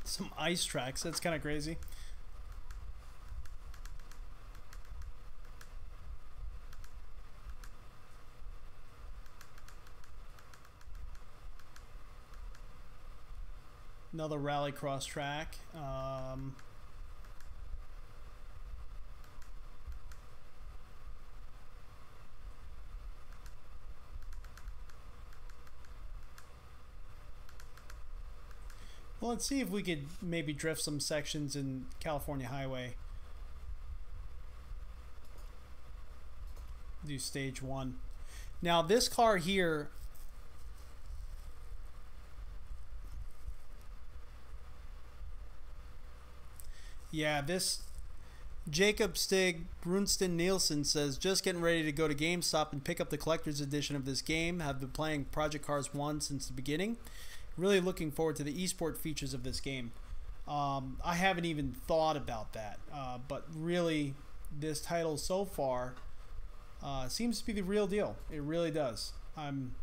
Some ice tracks. That's kind of crazy. Another Rallycross track. Well, let's see if we could maybe drift some sections in California Highway. Do stage 1. Now this car here, yeah, this Jacob Stig Brunston Nielsen says, just getting ready to go to GameStop and pick up the collector's edition of this game. Have been playing Project Cars 1 since the beginning. Really looking forward to the esport features of this game. I haven't even thought about that, but really this title so far seems to be the real deal. It really does. I'm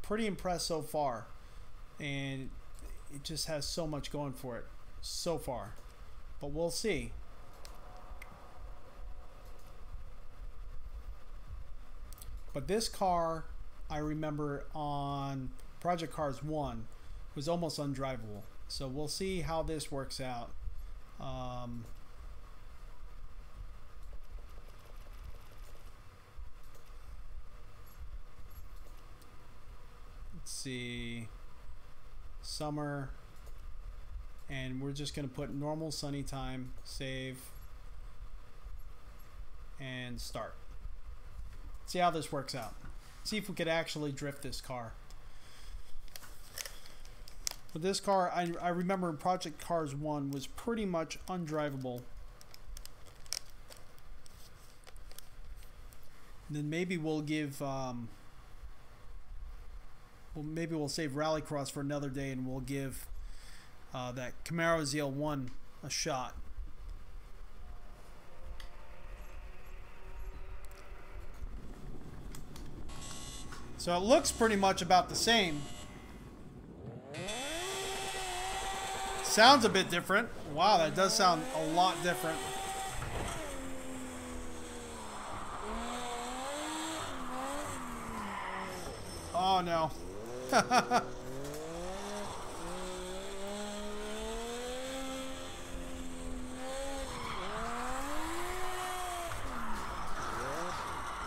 pretty impressed so far, and it just has so much going for it so far, but we'll see. But this car, I remember on Project Cars 1 was almost undrivable, so we'll see how this works out. Let's see, summer, and we're just going to put normal sunny time, save, and start. See how this works out. See if we could actually drift this car. But this car, I remember Project Cars 1 was pretty much undrivable. Then maybe we'll give, maybe we'll save Rallycross for another day, and we'll give that Camaro ZL1 a shot. So it looks pretty much about the same. Sounds a bit different. Wow, that does sound a lot different. Oh no.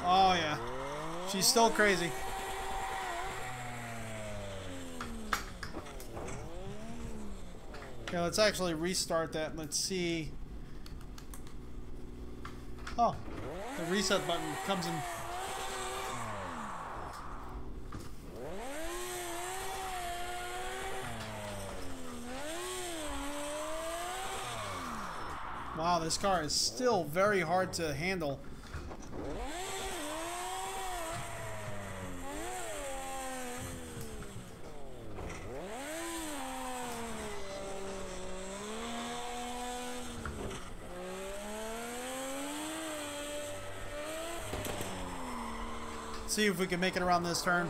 Oh yeah. She's still crazy. Okay, let's actually restart that. Let's see. Oh, the reset button comes in. Wow, this car is still very hard to handle. See if we can make it around this turn.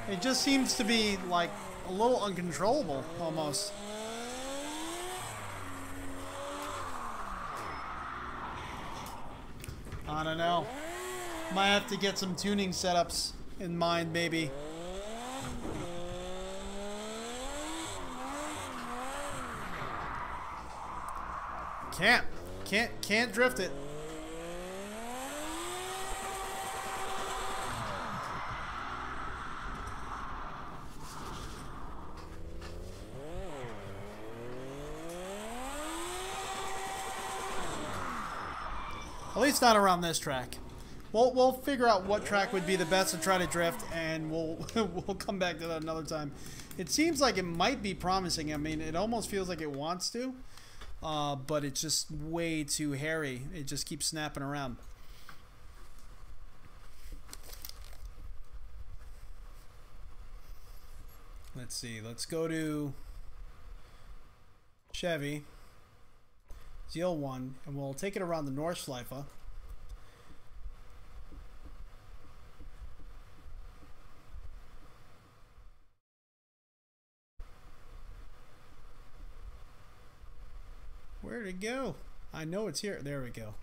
It just seems to be like a little uncontrollable almost. I don't know. Might have to get some tuning setups in mind maybe. Can't drift it. At least not around this track. We'll figure out what track would be the best to try to drift, and we'll we'll come back to that another time. It seems like it might be promising. I mean, it almost feels like it wants to. But it's just way too hairy. It just keeps snapping around. Let's see. Let's go to Chevy ZL1, and we'll take it around the Nordschleife. Where'd it go? I know it's here. There we go.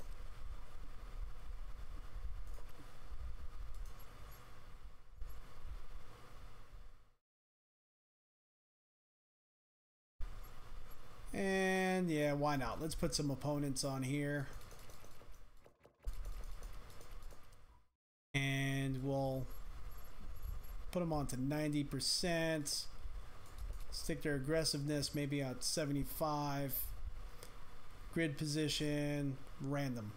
And yeah, why not? Let's put some opponents on here. And we'll put them on to 90%. Stick their aggressiveness maybe at 75. Grid position, random.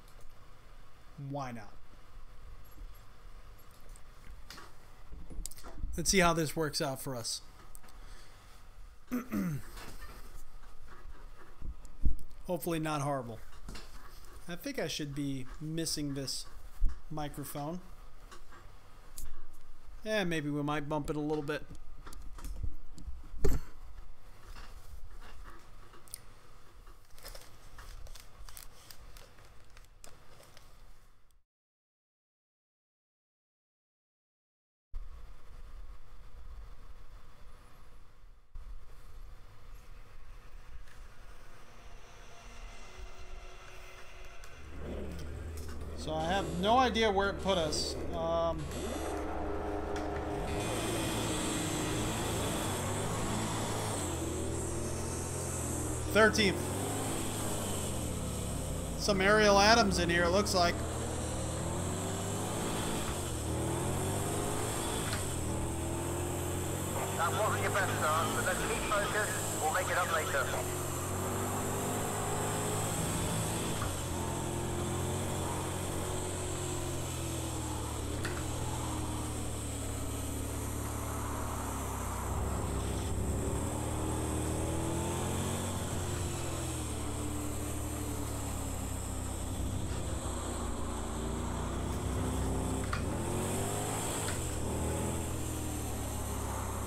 Why not? Let's see how this works out for us. Hopefully not horrible. I think I should be missing this microphone. Yeah, maybe we might bump it a little bit. So I have no idea where it put us. 13th. Some Ariel Adams in here, it looks like. That wasn't your best start, but let's keep focused. We'll make it up later.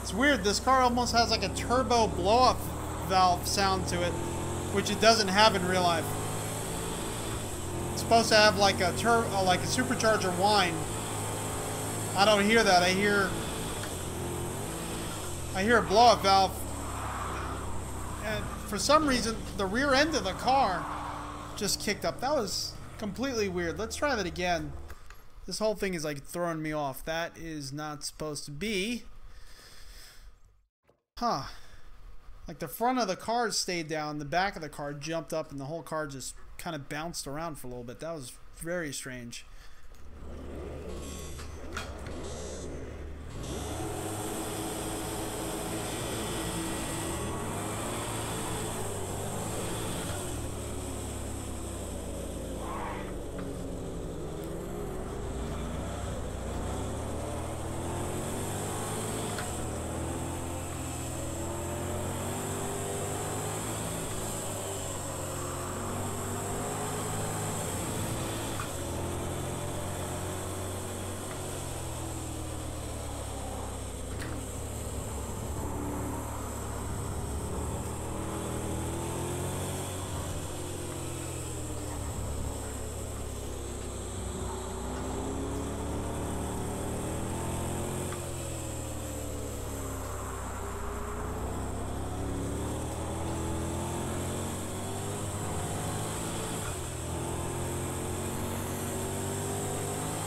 It's weird, this car almost has like a turbo blow-up valve sound to it, which it doesn't have in real life. It's supposed to have like a supercharger whine. I don't hear that. I hear a blow-up valve. And for some reason, the rear end of the car just kicked up. That was completely weird. Let's try that again. This whole thing is like throwing me off. That is not supposed to be. Huh. Like the front of the car stayed down, the back of the car jumped up, and the whole car just kind of bounced around for a little bit. That was very strange.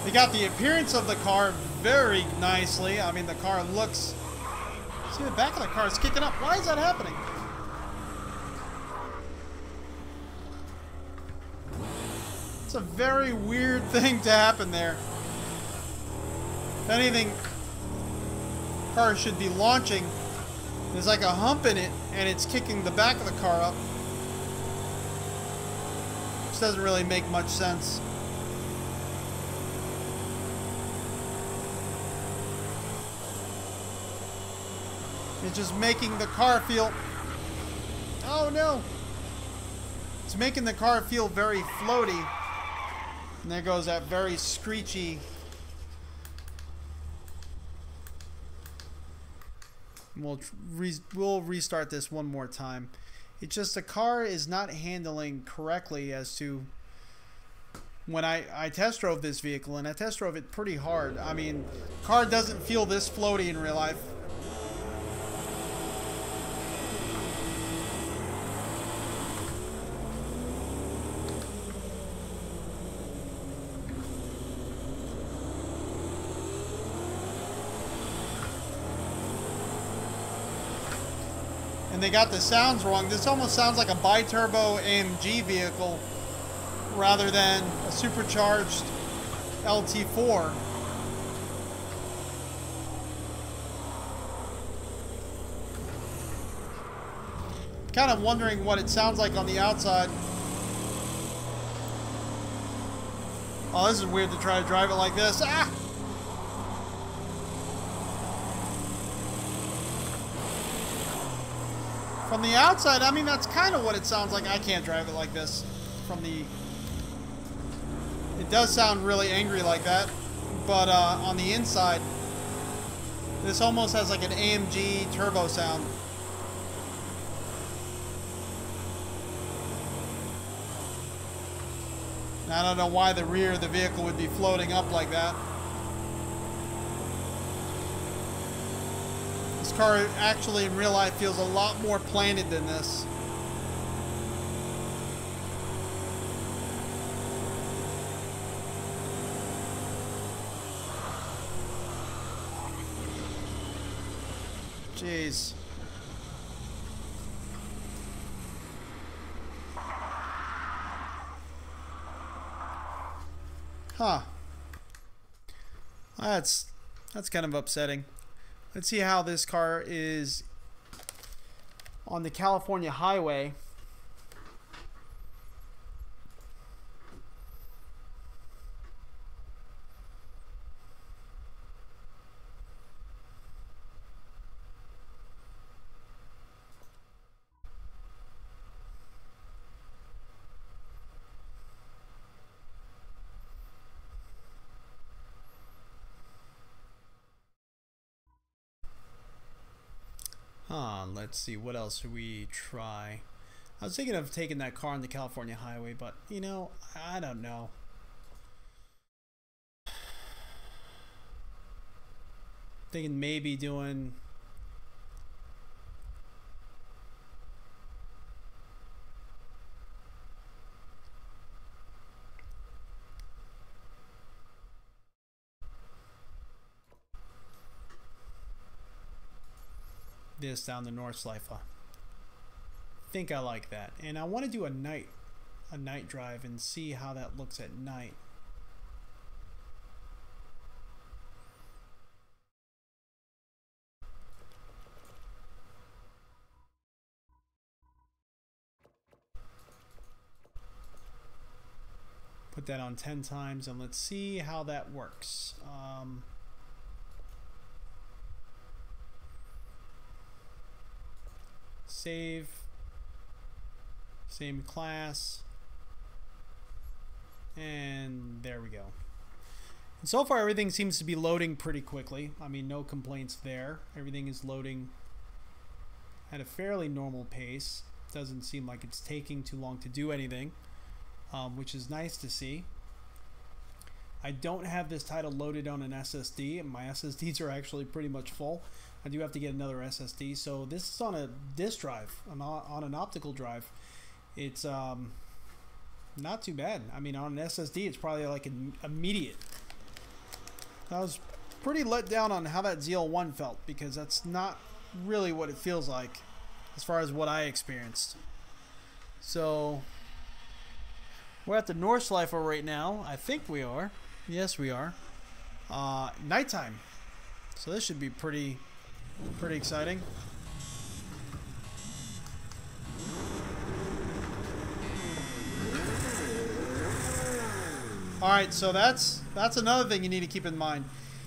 They got the appearance of the car very nicely. I mean, the car looks... See, the back of the car is kicking up. Why is that happening? It's a very weird thing to happen there. If anything, the car should be launching. There's like a hump in it, and it's kicking the back of the car up. Which doesn't really make much sense. It's just making the car feel... Oh no! It's making the car feel very floaty. And there goes that very screechy... We'll restart this one more time. It's just the car is not handling correctly as to... When I test drove this vehicle, and I test drove it pretty hard. I mean, the car doesn't feel this floaty in real life. They got the sounds wrong. This almost sounds like a bi-turbo AMG vehicle rather than a supercharged LT4. Kind of wondering what it sounds like on the outside. Oh, this is weird to try to drive it like this. Ah! From the outside, I mean, that's kind of what it sounds like. I can't drive it like this. From the... It does sound really angry like that. But on the inside, this almost has like an AMG turbo sound. And I don't know why the rear of the vehicle would be floating up like that. This car actually in real life feels a lot more planted than this. Jeez. Huh. That's kind of upsetting. Let's see how this car is on the California highway. Let's see, what else should we try? I was thinking of taking that car on the California highway, but, you know, I don't know. Thinking maybe doing... this down the Nordschleife. Think I like that, and I want to do a night drive and see how that looks at night. Put that on 10 times and let's see how that works. Save, same class, and there we go. And so far everything seems to be loading pretty quickly. I mean, no complaints there. Everything is loading at a fairly normal pace. Doesn't seem like it's taking too long to do anything, which is nice to see. I don't have this title loaded on an SSD, and my SSDs are actually pretty much full. I do have to get another SSD, so this is on a disk drive, on an optical drive. It's not too bad. I mean, on an SSD, it's probably like an immediate. I was pretty let down on how that ZL1 felt, because that's not really what it feels like as far as what I experienced. So we're at the Nordschleife right now. I think we are. Yes, we are. Nighttime. So this should be pretty exciting. Alright, so that's another thing you need to keep in mind.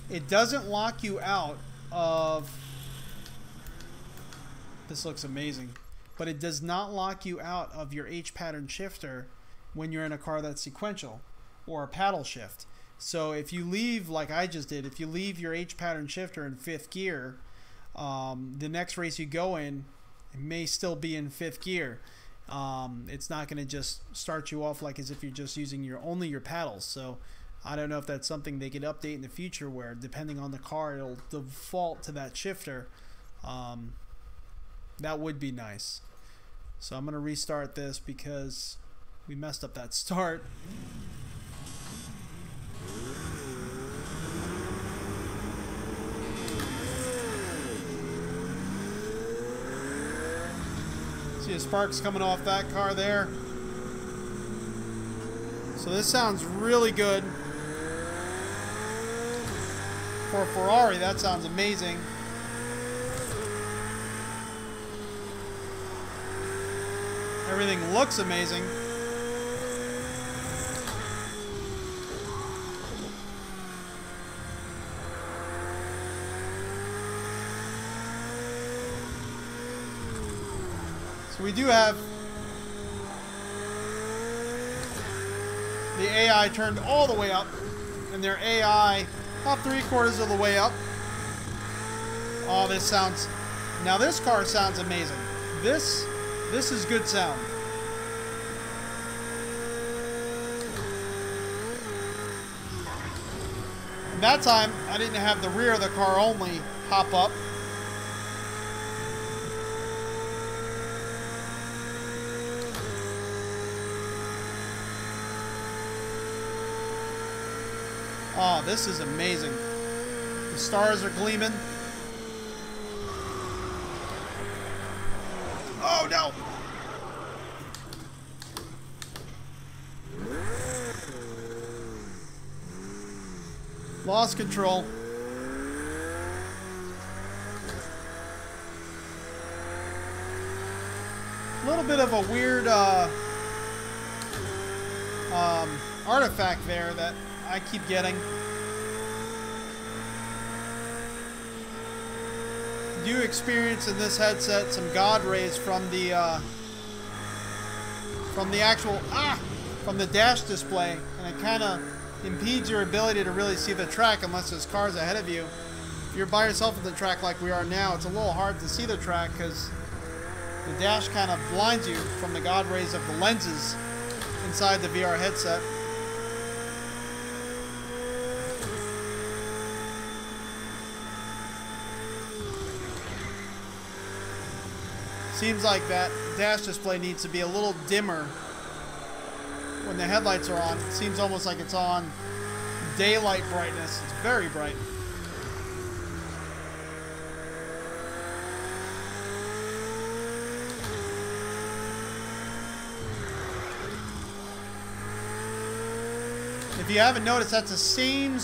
It doesn't lock you out of... This looks amazing. But it does not lock you out of your H pattern shifter when you're in a car that's sequential or a paddle shift. So if you leave, like I just did, if you leave your H pattern shifter in 5th gear, the next race you go in, it may still be in 5th gear. It's not going to just start you off like as if you're just using only your paddles. So I don't know if that's something they could update in the future, where depending on the car it'll default to that shifter. That would be nice. So I'm going to restart this because we messed up that start. See the sparks coming off that car there. So this sounds really good. For a Ferrari, that sounds amazing. Everything looks amazing. So we do have the AI turned all the way up, and their AI about 3/4 of the way up. Oh, this sounds... Now this car sounds amazing. This is good sound. And that time, I didn't have the rear of the car only pop up. Oh, this is amazing. The stars are gleaming. Oh, no! Lost control. A little bit of a weird artifact there that I keep getting. Do experience in this headset some God rays from the actual from the dash display, and it kind of impedes your ability to really see the track unless there's cars ahead of you. If you're by yourself at the track like we are now, it's a little hard to see the track because The dash kind of blinds you from the God rays of the lenses inside the VR headset. Seems like that dash display needs to be a little dimmer when the headlights are on. It seems almost like it's on daylight brightness. It's very bright. If you haven't noticed, that's the same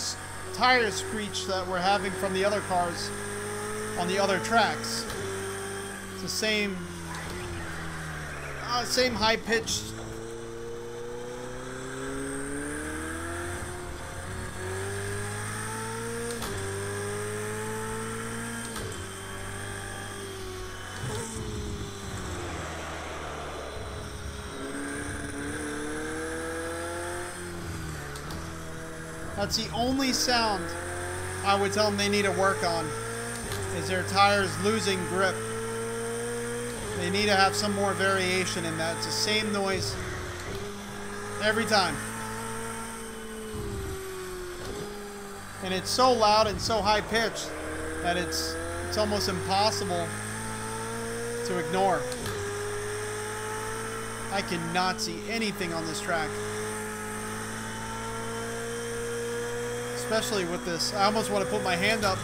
tire screech that we're having from the other cars on the other tracks. It's the same high-pitched. That's the only sound I would tell them they need to work on, is their tires losing grip. They need to have some more variation in that. It's the same noise every time. And it's so loud and so high pitched that it's almost impossible to ignore. I cannot see anything on this track. Especially with this. I almost want to put my hand up.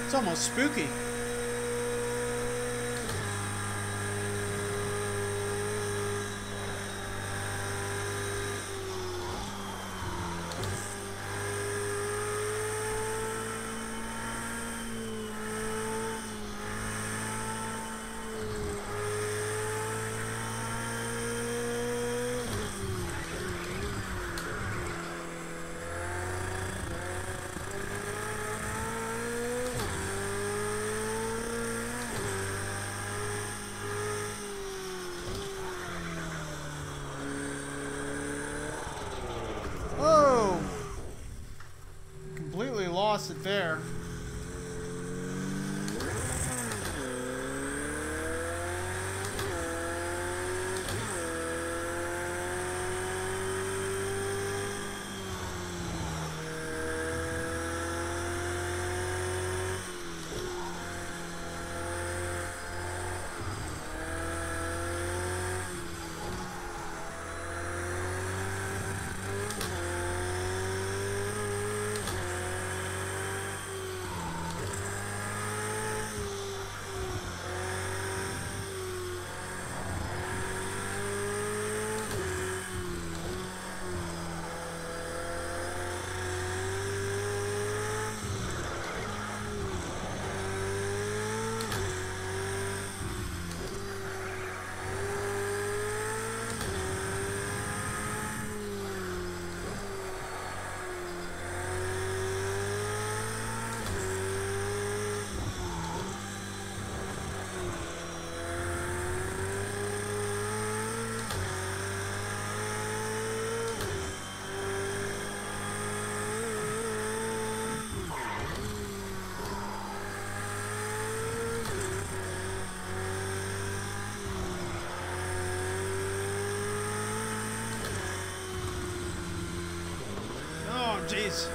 It's almost spooky. Lost it there. Jeez.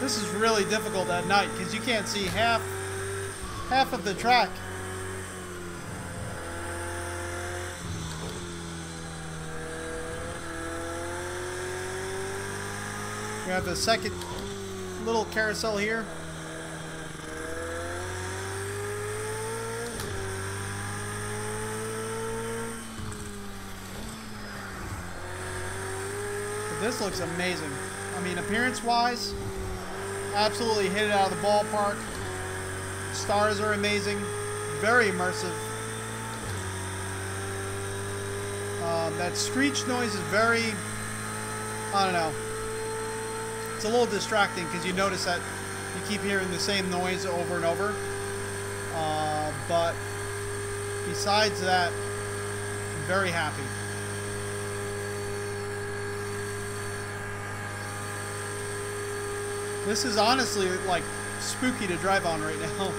This is really difficult at night because you can't see half of the track. We have the second little carousel here. This looks amazing. I mean, appearance-wise, absolutely hit it out of the ballpark. Stars are amazing. Very immersive. That screech noise is very, I don't know. It's a little distracting because you notice that you keep hearing the same noise over and over. But besides that, I'm very happy. This is honestly like spooky to drive on right now.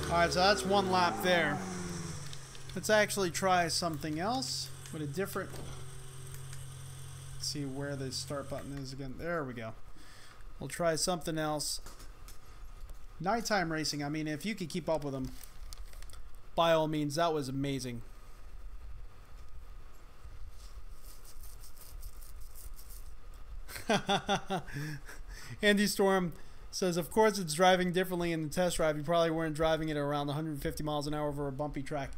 Alright, so that's one lap there. Let's actually try something else with a different... Let's see where the start button is again. There we go. We'll try something else. Nighttime racing, I mean, if you could keep up with them, by all means, that was amazing. Andy Storm says, of course it's driving differently in the test drive. You probably weren't driving it around 150 miles an hour over a bumpy track.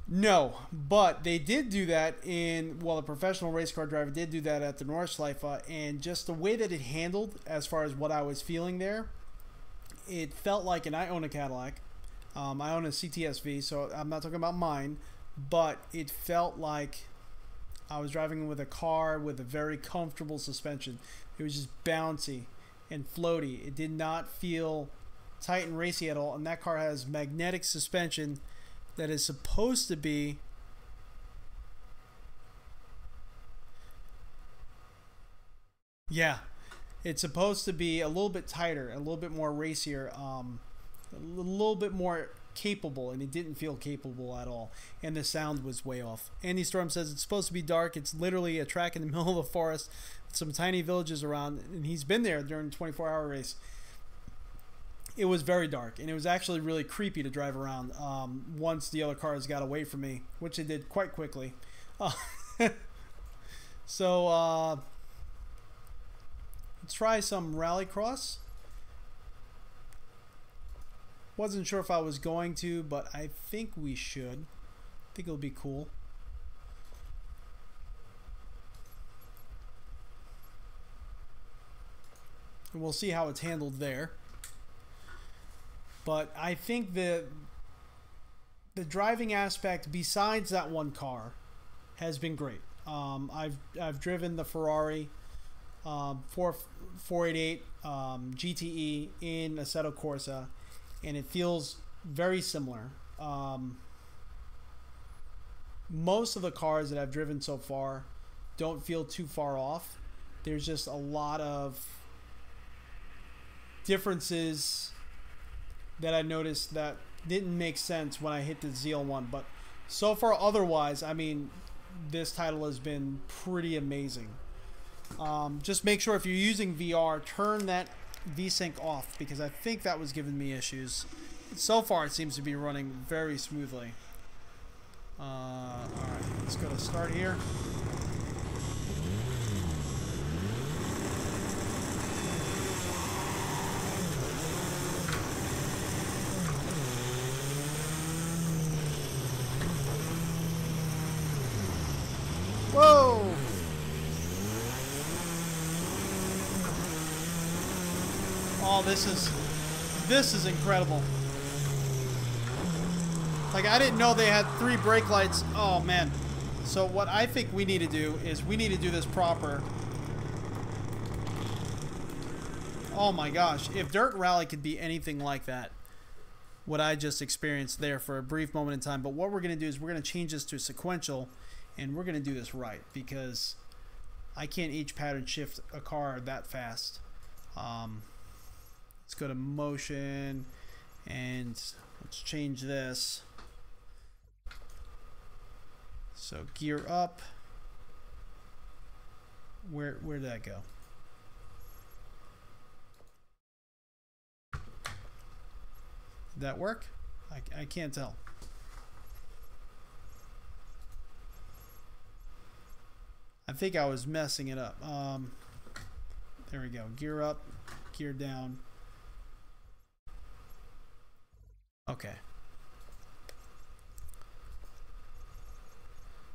No, but they did do that in, well, a professional race car driver did do that at the Nordschleife, and just the way that it handled as far as what I was feeling there, it felt like, and I own a Cadillac, I own a CTSV, so I'm not talking about mine, but it felt like I was driving with a car with a very comfortable suspension. It was just bouncy and floaty. It did not feel tight and racy at all, and that car has magnetic suspension that is supposed to be it's supposed to be a little bit tighter, a little bit more racier, a little bit more capable, and it didn't feel capable at all, and the sound was way off. Andy Storm says it's supposed to be dark. It's literally a track in the middle of the forest, some tiny villages around, and he's been there during the 24-hour race. It was very dark, and it was actually really creepy to drive around once the other cars got away from me, which they did quite quickly. So let's try some Rallycross. Wasn't sure if I was going to, but I think we should. I think it'll be cool. And we'll see how it's handled there. But I think the driving aspect, besides that one car, has been great. I've driven the Ferrari 488 GTE in Assetto Corsa, and it feels very similar. Most of the cars that I've driven so far don't feel too far off. There's just a lot of differences that I noticed that didn't make sense when I hit the ZL1, but so far otherwise, I mean, this title has been pretty amazing. Just make sure if you're using VR, turn that VSync off, because I think that was giving me issues. So far it seems to be running very smoothly. Alright, let's go to start here. Whoa! Oh, this is incredible. Like, I didn't know they had 3 brake lights. Oh man. So what I think we need to do is we need to do this proper. Oh my gosh, if Dirt Rally could be anything like that, what I just experienced there for a brief moment in time. But what we're going to do is we're going to change this to sequential, and we're going to do this right, because I can't H pattern shift a car that fast. Let's go to motion, and let's change this. So gear up. Where did that go? Did that work? I can't tell. I think I was messing it up. There we go. Gear up, gear down. Okay.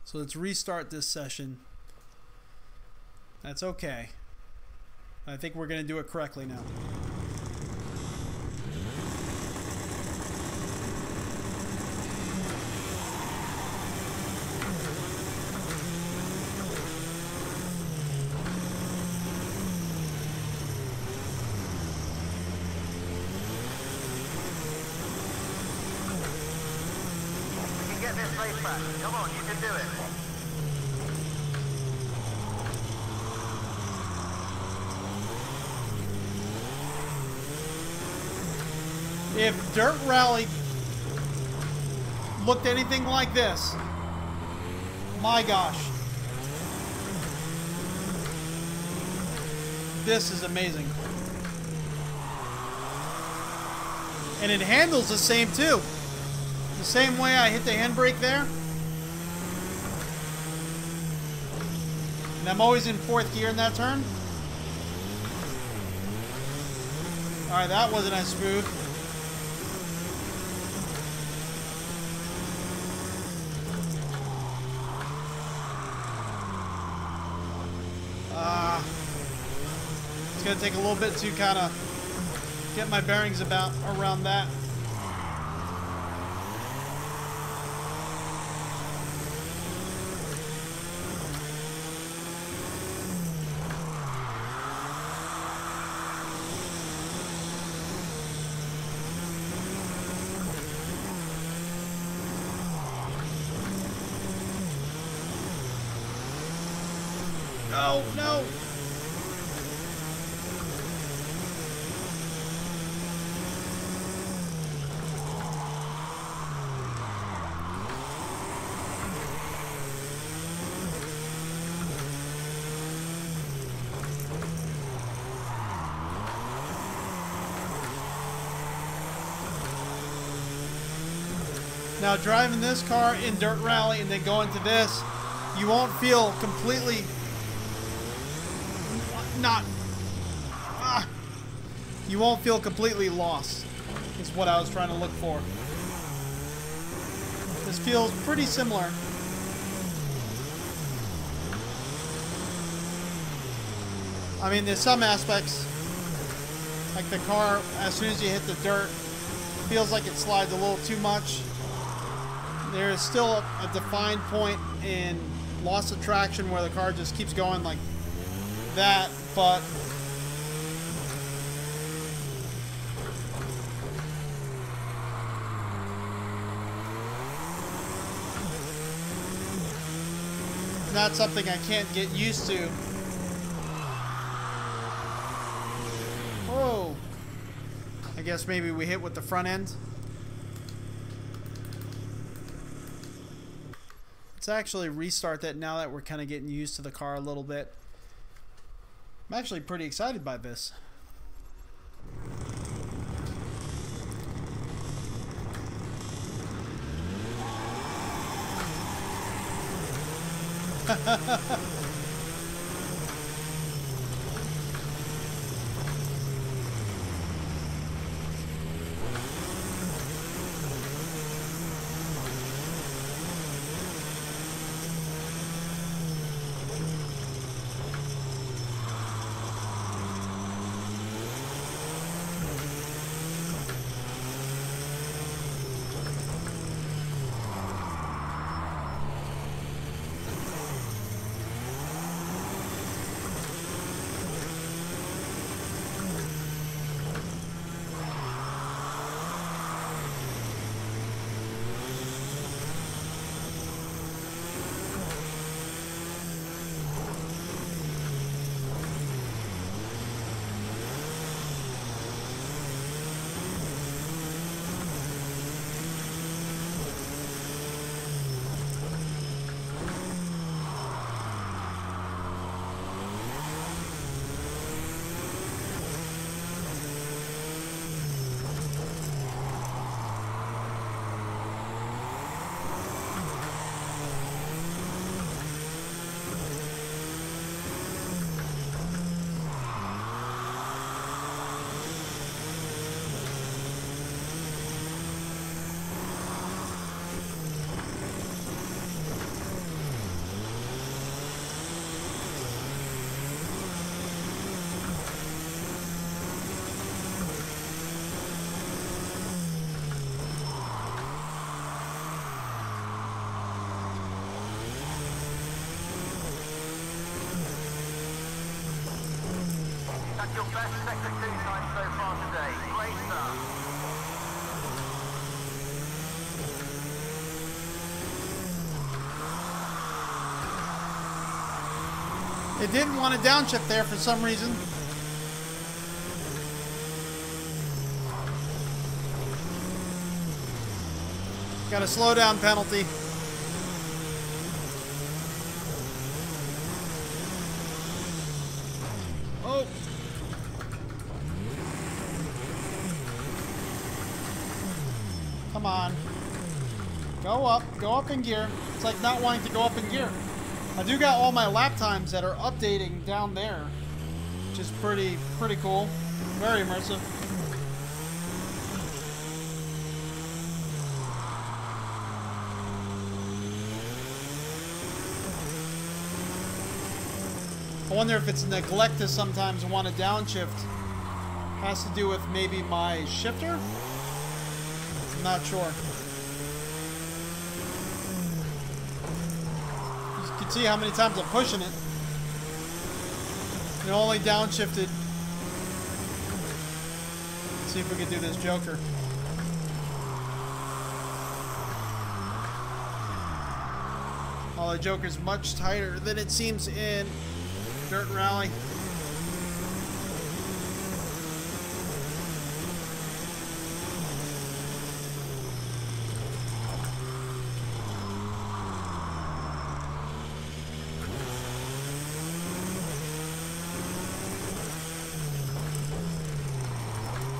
So let's restart this session. That's okay. I think we're going to do it correctly now. You can get this race back. Come on, you can do it. If Dirt Rally looked anything like this, my gosh. This is amazing. And it handles the same too. The same way I hit the handbrake there. And I'm always in 4th gear in that turn. Alright, that wasn't as smooth. It's going to take a little bit to kind of get my bearings around that. Oh, no! Now driving this car in Dirt Rally and then going to this, you won't feel completely you won't feel completely lost, is what I was trying to look for. This feels pretty similar. I mean, there's some aspects, like the car, as soon as you hit the dirt, feels like it slides a little too much. There is still a defined point in loss of traction where the car just keeps going like that, but not something I can't get used to. Whoa. I guess maybe we hit with the front end. Let's actually restart that now that we're kind of getting used to the car a little bit. I'm actually pretty excited by this. Your best sector 2 time so far today. Great stuff. It didn't want to downshift there for some reason. Got a slow down penalty. Oh. Come on. Go up in gear. It's like not wanting to go up in gear. I do got all my lap times that are updating down there, which is pretty cool. Very immersive. I wonder if it's neglect to sometimes want to downshift. Has to do with maybe my shifter? I'm not sure. You can see how many times I'm pushing it. It only downshifted. Let's see if we can do this Joker. Oh, the Joker's much tighter than it seems in Dirt Rally.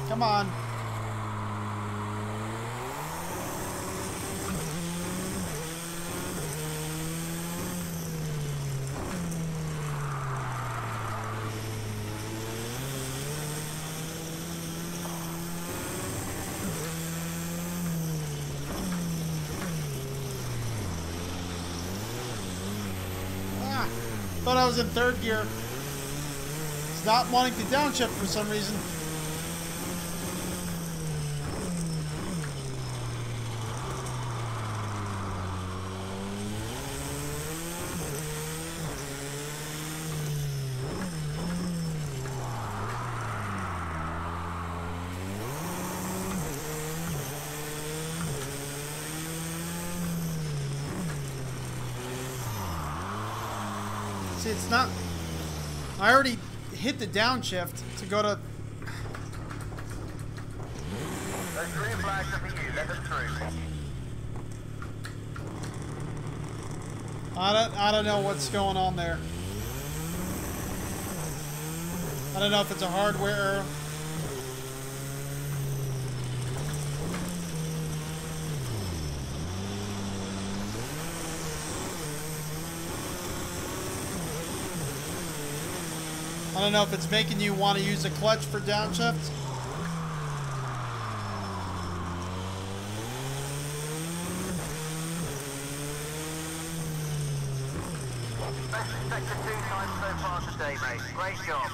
Come on. Thought I was in third gear. It's not wanting to downshift for some reason. See, it's not... I already hit the downshift to go to... Those green flags are for you. Let them through. I don't know what's going on there. I don't know if it's a hardware error. I don't know if it's making you want to use a clutch for downshift. Best sector 2 time so far today, mate. Great job.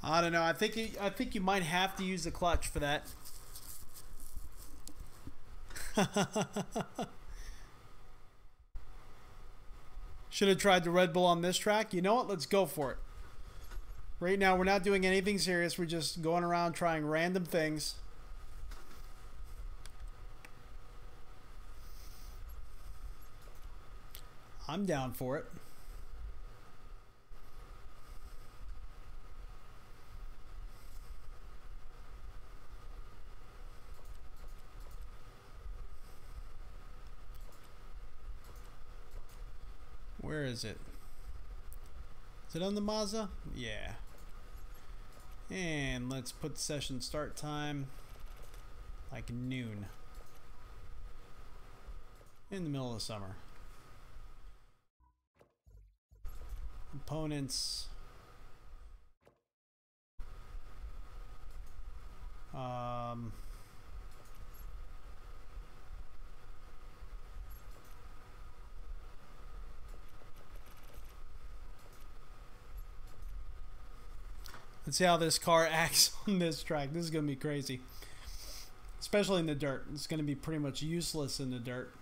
I don't know. I think you might have to use the clutch for that. Should have tried the Red Bull on this track. You know what? Let's go for it. Right now, we're not doing anything serious. We're just going around trying random things. I'm down for it. Where is it? Is it on the Mazda? Yeah. And let's put session start time like noon. In the middle of the summer. Components. Let's see how this car acts on this track. This is going to be crazy. Especially in the dirt. It's going to be pretty much useless in the dirt.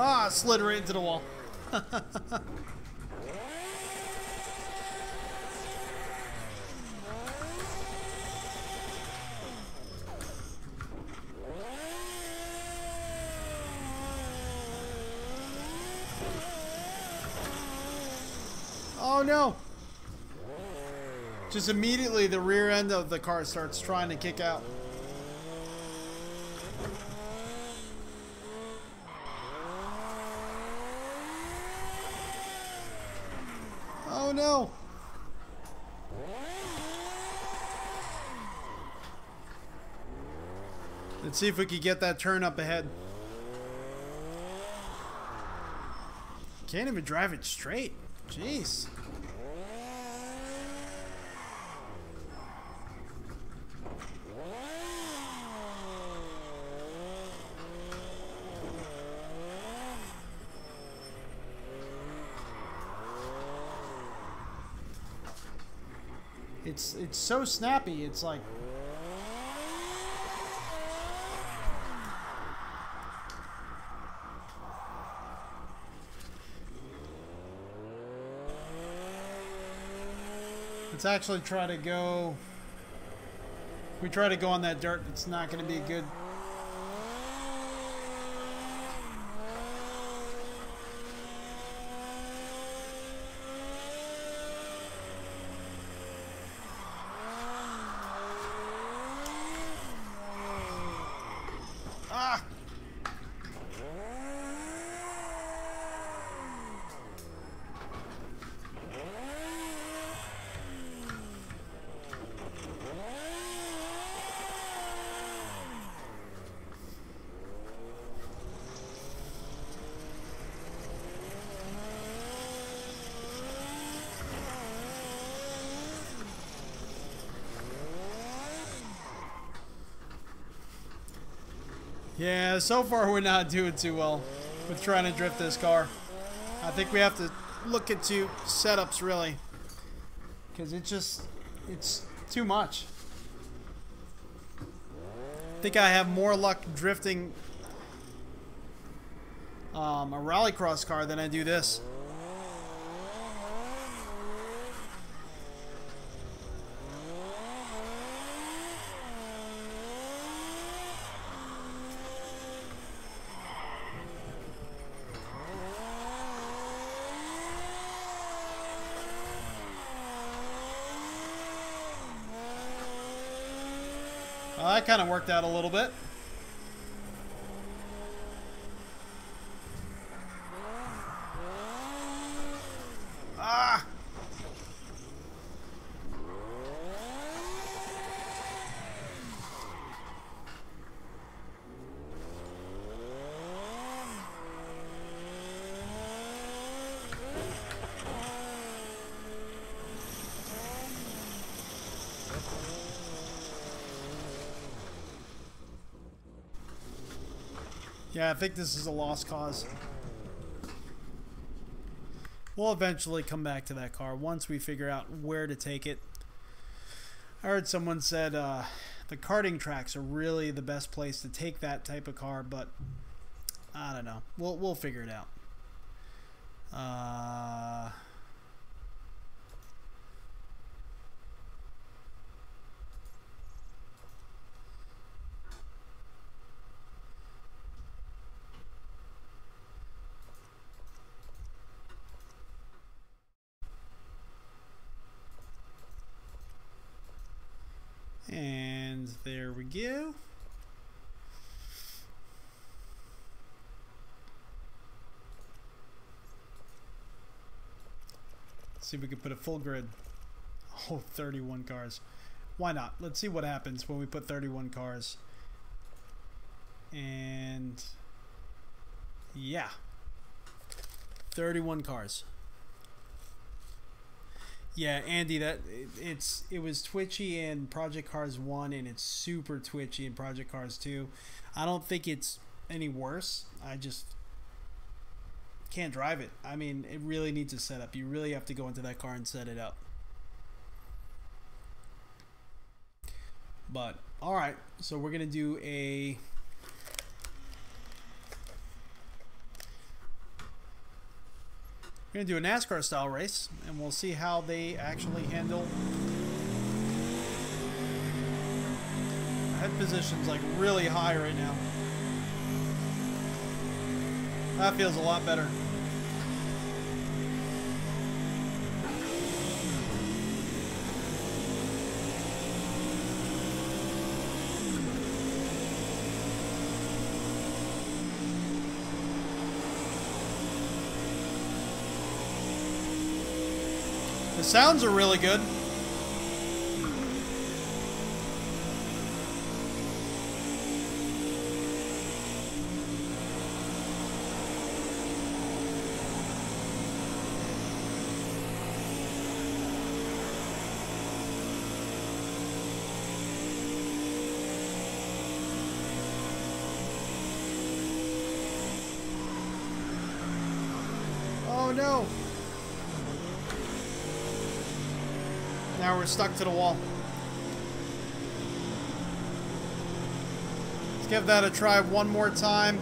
Ah, slid right into the wall. Oh no! Just immediately the rear end of the car starts trying to kick out. Oh no! Let's see if we can get that turn up ahead. Can't even drive it straight. Jeez. It's so snappy. It's like let's actually try to go. If we try to go on that dirt, it's not going to be good. Yeah, so far we're not doing too well with trying to drift this car. I think we have to look into setups really, because it's too much. I think I have more luck drifting a Rallycross car than I do this. Well, that kind of worked out a little bit. Ah! Yeah, I think this is a lost cause. We'll eventually come back to that car once we figure out where to take it. I heard someone said the karting tracks are really the best place to take that type of car, but I don't know. We'll figure it out. And there we go. Let's see if we can put a full grid. Oh, 31 cars. Why not? Let's see what happens when we put 31 cars. And yeah, 31 cars. Yeah, Andy, it was twitchy in Project Cars 1 and it's super twitchy in Project Cars 2. I don't think it's any worse. I just can't drive it. I mean, it really needs a setup. You really have to go into that car and set it up. But all right, so we're gonna do a We're going to do a NASCAR style race, and we'll see how they actually handle. Head position's like really high right now. That feels a lot better. The sounds are really good. Oh no! Now we're stuck to the wall. Let's give that a try one more time.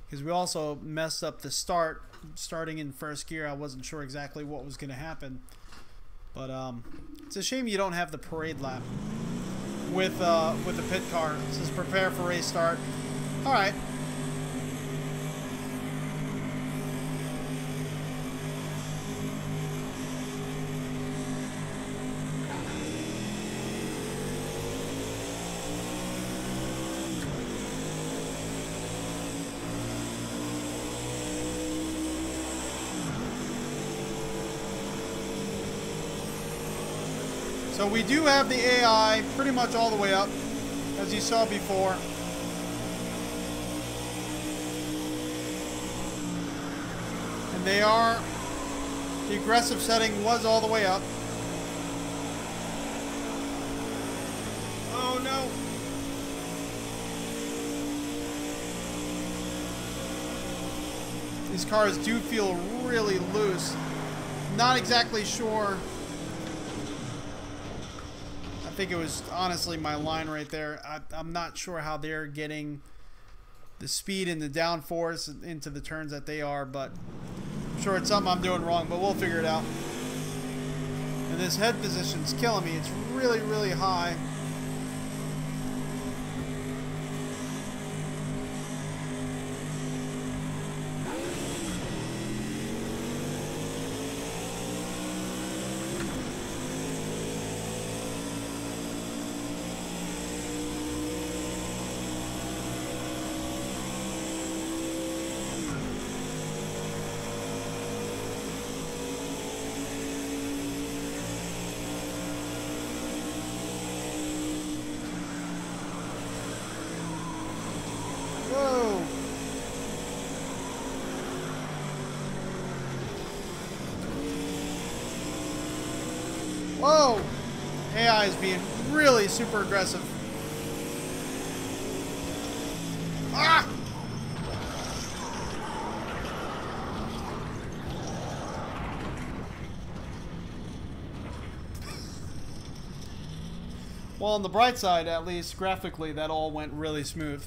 Because we also messed up the starting in first gear. I wasn't sure exactly what was going to happen. But it's a shame you don't have the parade lap with the pit car. It says prepare for race start. Alright. So we do have the AI pretty much all the way up, as you saw before. And they are, the aggressive setting was all the way up. Oh no! These cars do feel really loose. Not exactly sure. I think it was honestly my line right there. I'm not sure how they're getting the speed and the downforce into the turns that they are, but I'm sure it's something I'm doing wrong, but we'll figure it out. And this head position's killing me. It's really, really high. Whoa! AI is being really super aggressive. Ah! Well, on the bright side, at least graphically, that all went really smooth.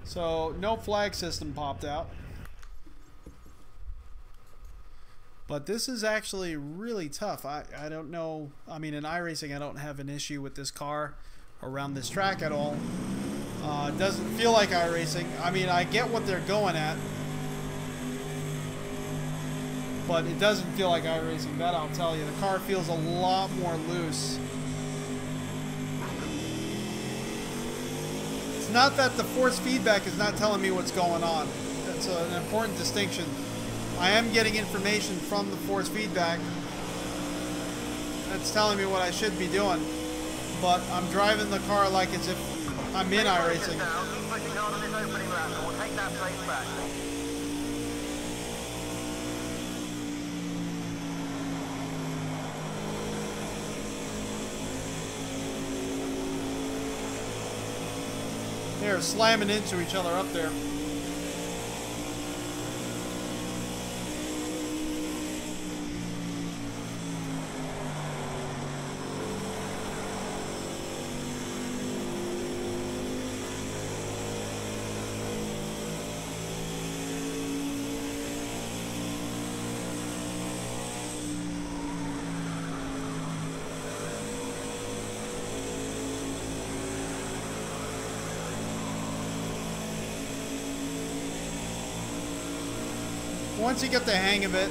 So, no flag system popped out. But this is actually really tough. I don't know. I mean, in iRacing, I don't have an issue with this car around this track at all. It doesn't feel like iRacing. I mean, I get what they're going at. But it doesn't feel like iRacing, that I'll tell you. The car feels a lot more loose. It's not that the force feedback is not telling me what's going on. That's an important distinction. I am getting information from the force feedback that's telling me what I should be doing, but I'm driving the car like as if I'm in iRacing. They're slamming into each other up there. once you get the hang of it,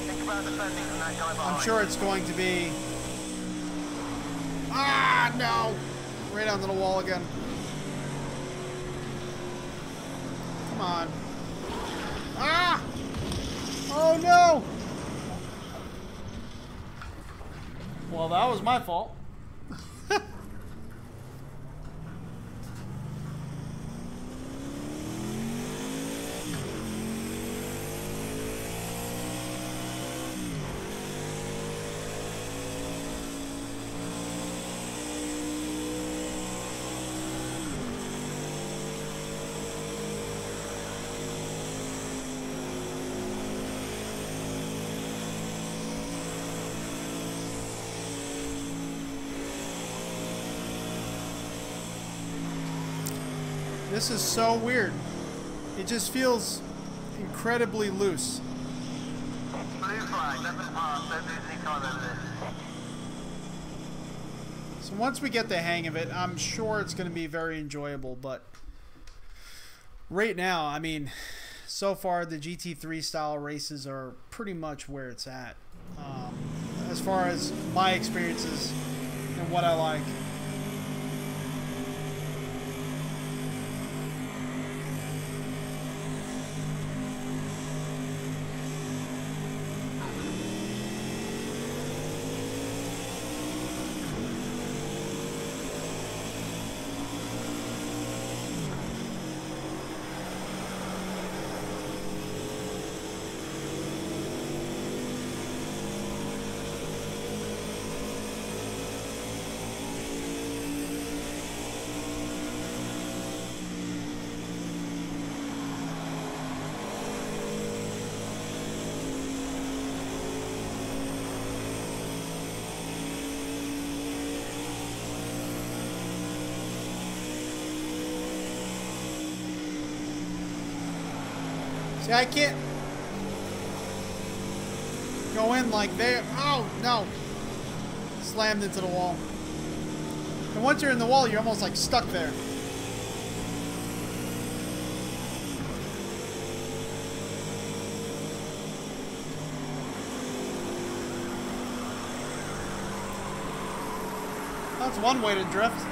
I'm sure it's going to be... Ah, no! Right onto the wall again. Come on. Ah! Oh, no! Well, that was my fault. This is so weird. It just feels incredibly loose. So once we get the hang of it, I'm sure it's going to be very enjoyable. But right now, I mean, so far the GT3 style races are pretty much where it's at. As far as my experiences and what I like. See, I can't go in like there. Oh, no. Slammed into the wall. And once you're in the wall, you're almost like stuck there. That's one way to drift.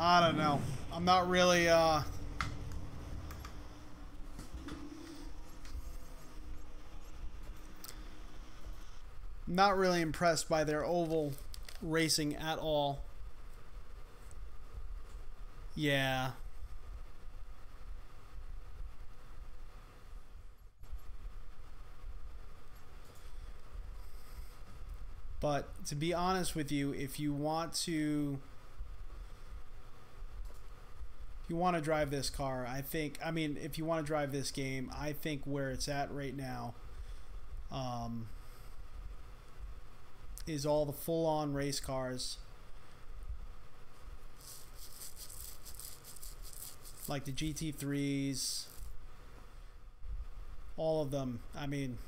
I don't know. I'm not really, not really impressed by their oval racing at all. Yeah. But to be honest with you, if you want to drive this car, I mean, if you want to drive this game, I think where it's at right now is all the full-on race cars. Like the GT3s. All of them. I mean,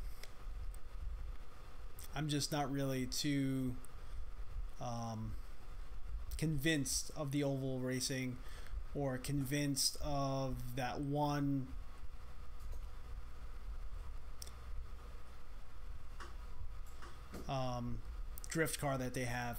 I'm just not really too convinced of the oval racing, or convinced of that one drift car that they have.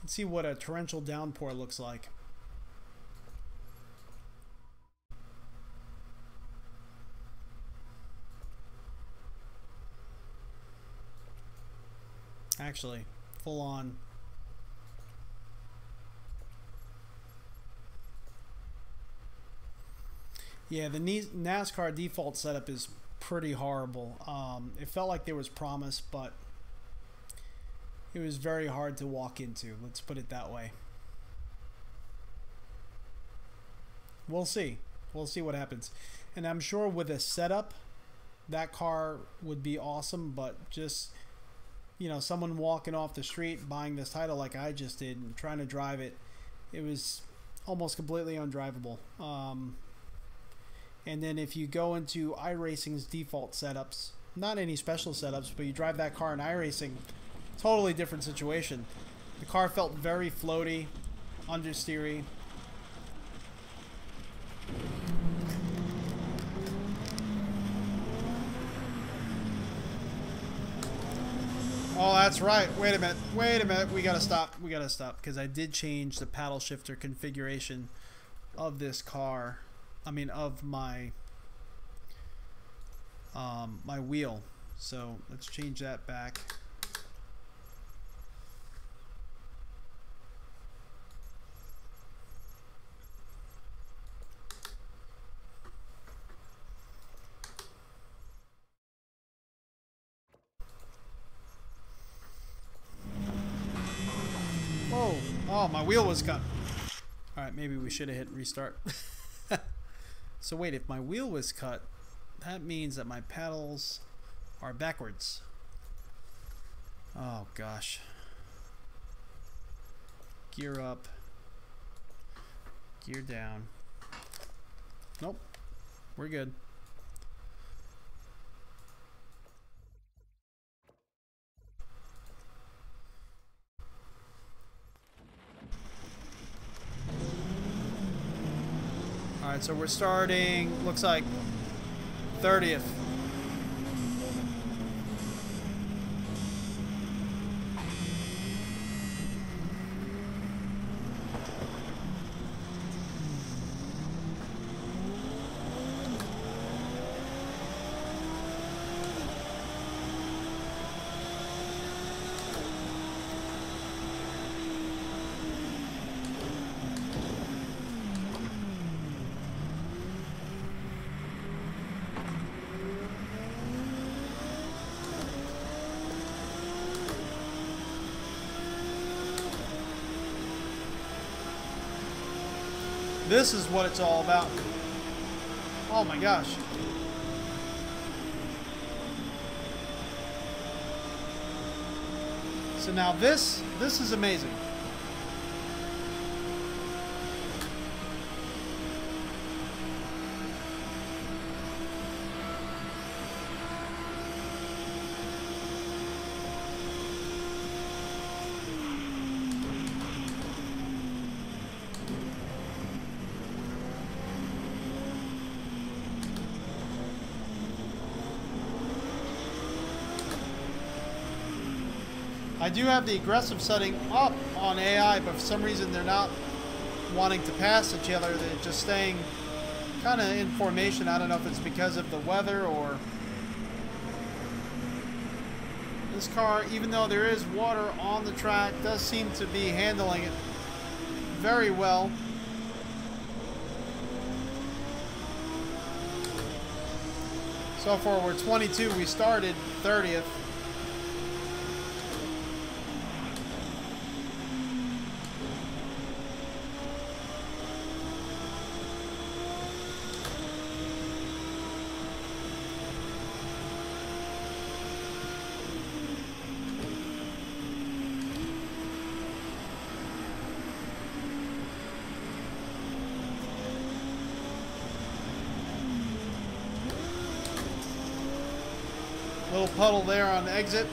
Let's see what a torrential downpour looks like. Actually, full on. Yeah, the NASCAR default setup is pretty horrible. It felt like there was promise, but it was very hard to walk into. Let's put it that way. We'll see. We'll see what happens. And I'm sure with a setup, that car would be awesome, but just, you know, someone walking off the street buying this title like I just did and trying to drive it, it was almost completely undrivable. And then if you go into iRacing's default setups, not any special setups, but you drive that car in iRacing, totally different situation. The car felt very floaty, understeery. Oh, that's right. Wait a minute. Wait a minute. We gotta stop. We gotta stop because I did change the paddle shifter configuration of this car. I mean, of my my wheel. So let's change that back. Oh, my wheel was cut. Alright, maybe we should have hit restart. So wait, if my wheel was cut, that means that my paddles are backwards. Oh gosh. Gear up. Gear down. Nope. We're good. Alright, so we're starting, looks like 30th. This is what it's all about. Oh my gosh. So now this is amazing. I do have the aggressive setting up on AI, but for some reason they're not wanting to pass each other. They're just staying kind of in formation. I don't know if it's because of the weather or... This car, even though there is water on the track, does seem to be handling it very well. So far we're 22, we started 30th. Little puddle there on the exit.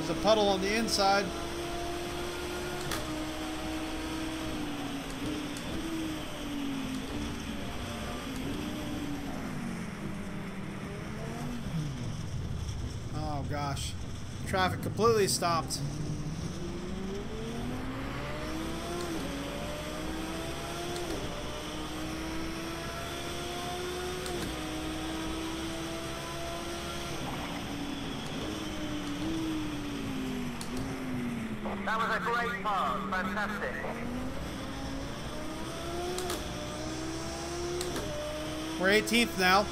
A puddle on the inside. Oh gosh, traffic completely stopped. That was a great pass, fantastic. We're 18th now.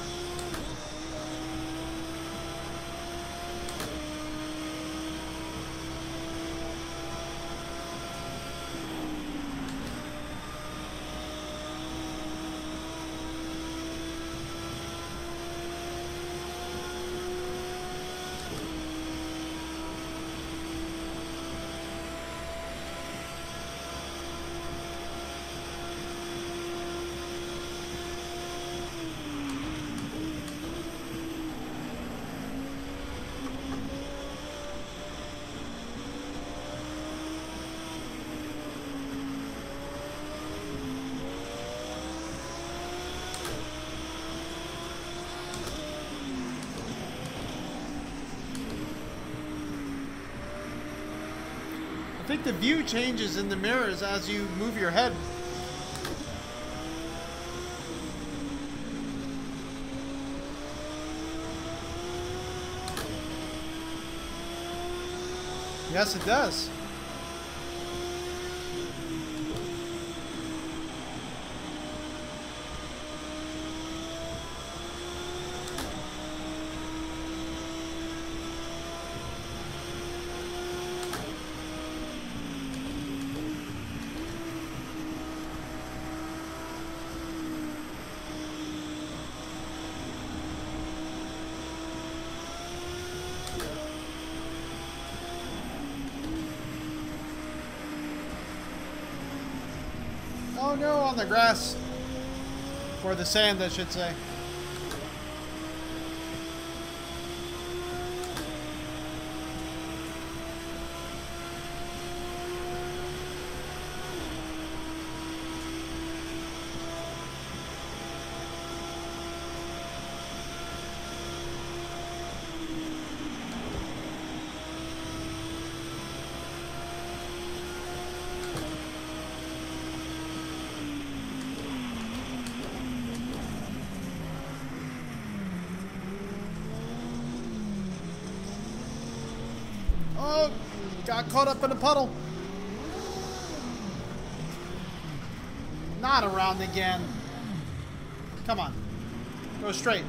I think the view changes in the mirrors as you move your head. Yes, it does. Oh no, on the grass. Or the sand, I should say. Oh, got caught up in a puddle. Not around again. Come on. Go straight.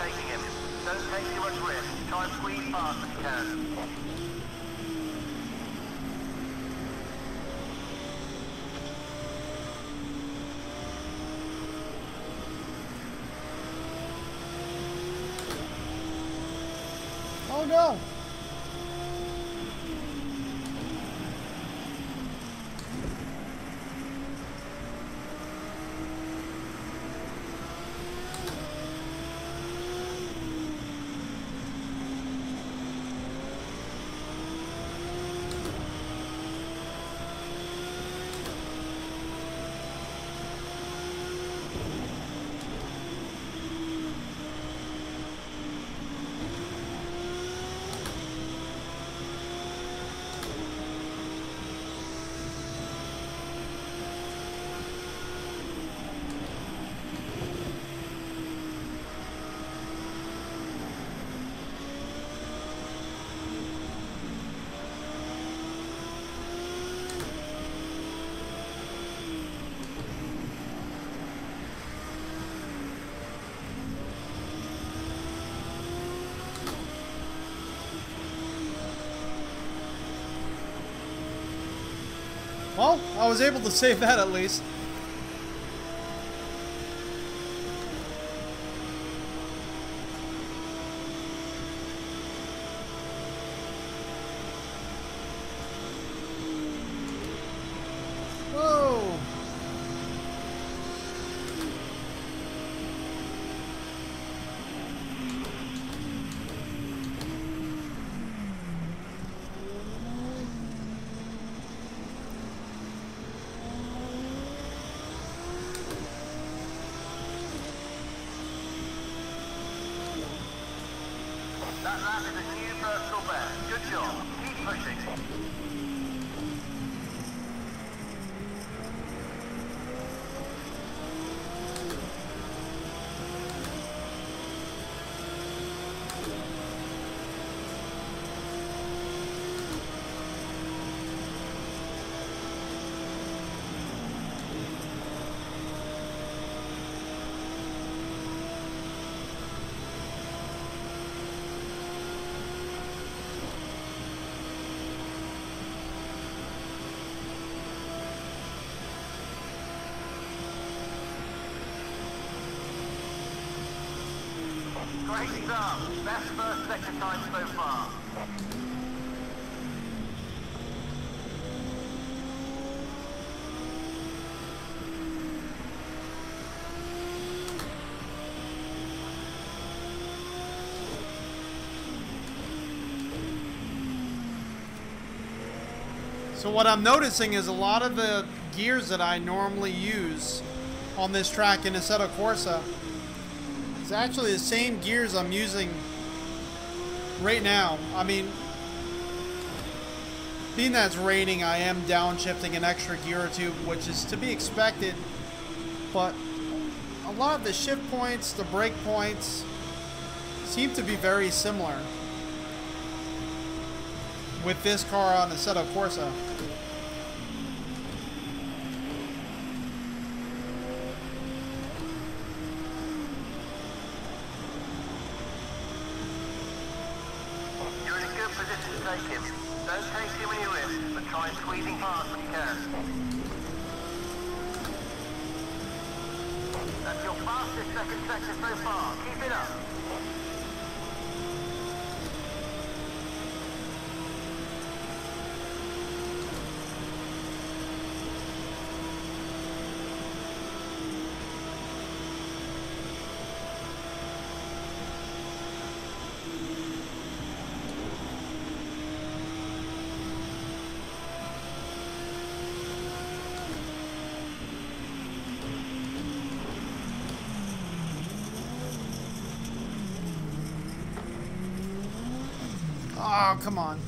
Taking him. Don't take too much risk. Try and squeeze fast if you can. Oh no! Well, I was able to save that at least. Whoa! lap is a new personal best. Good job. Keep pushing. Great start. Best first sector time so far. So what I'm noticing is a lot of the gears that I normally use on this track in Assetto Corsa, it's actually the same gears I'm using right now. I mean, being that it's raining, I am downshifting an extra gear or two, which is to be expected. But a lot of the shift points, the brake points, seem to be very similar with this car on Assetto Corsa. Take him. Don't take too many risks, but try squeezing past when you can. That's your fastest second sector so far. Keep it up. Oh, come on.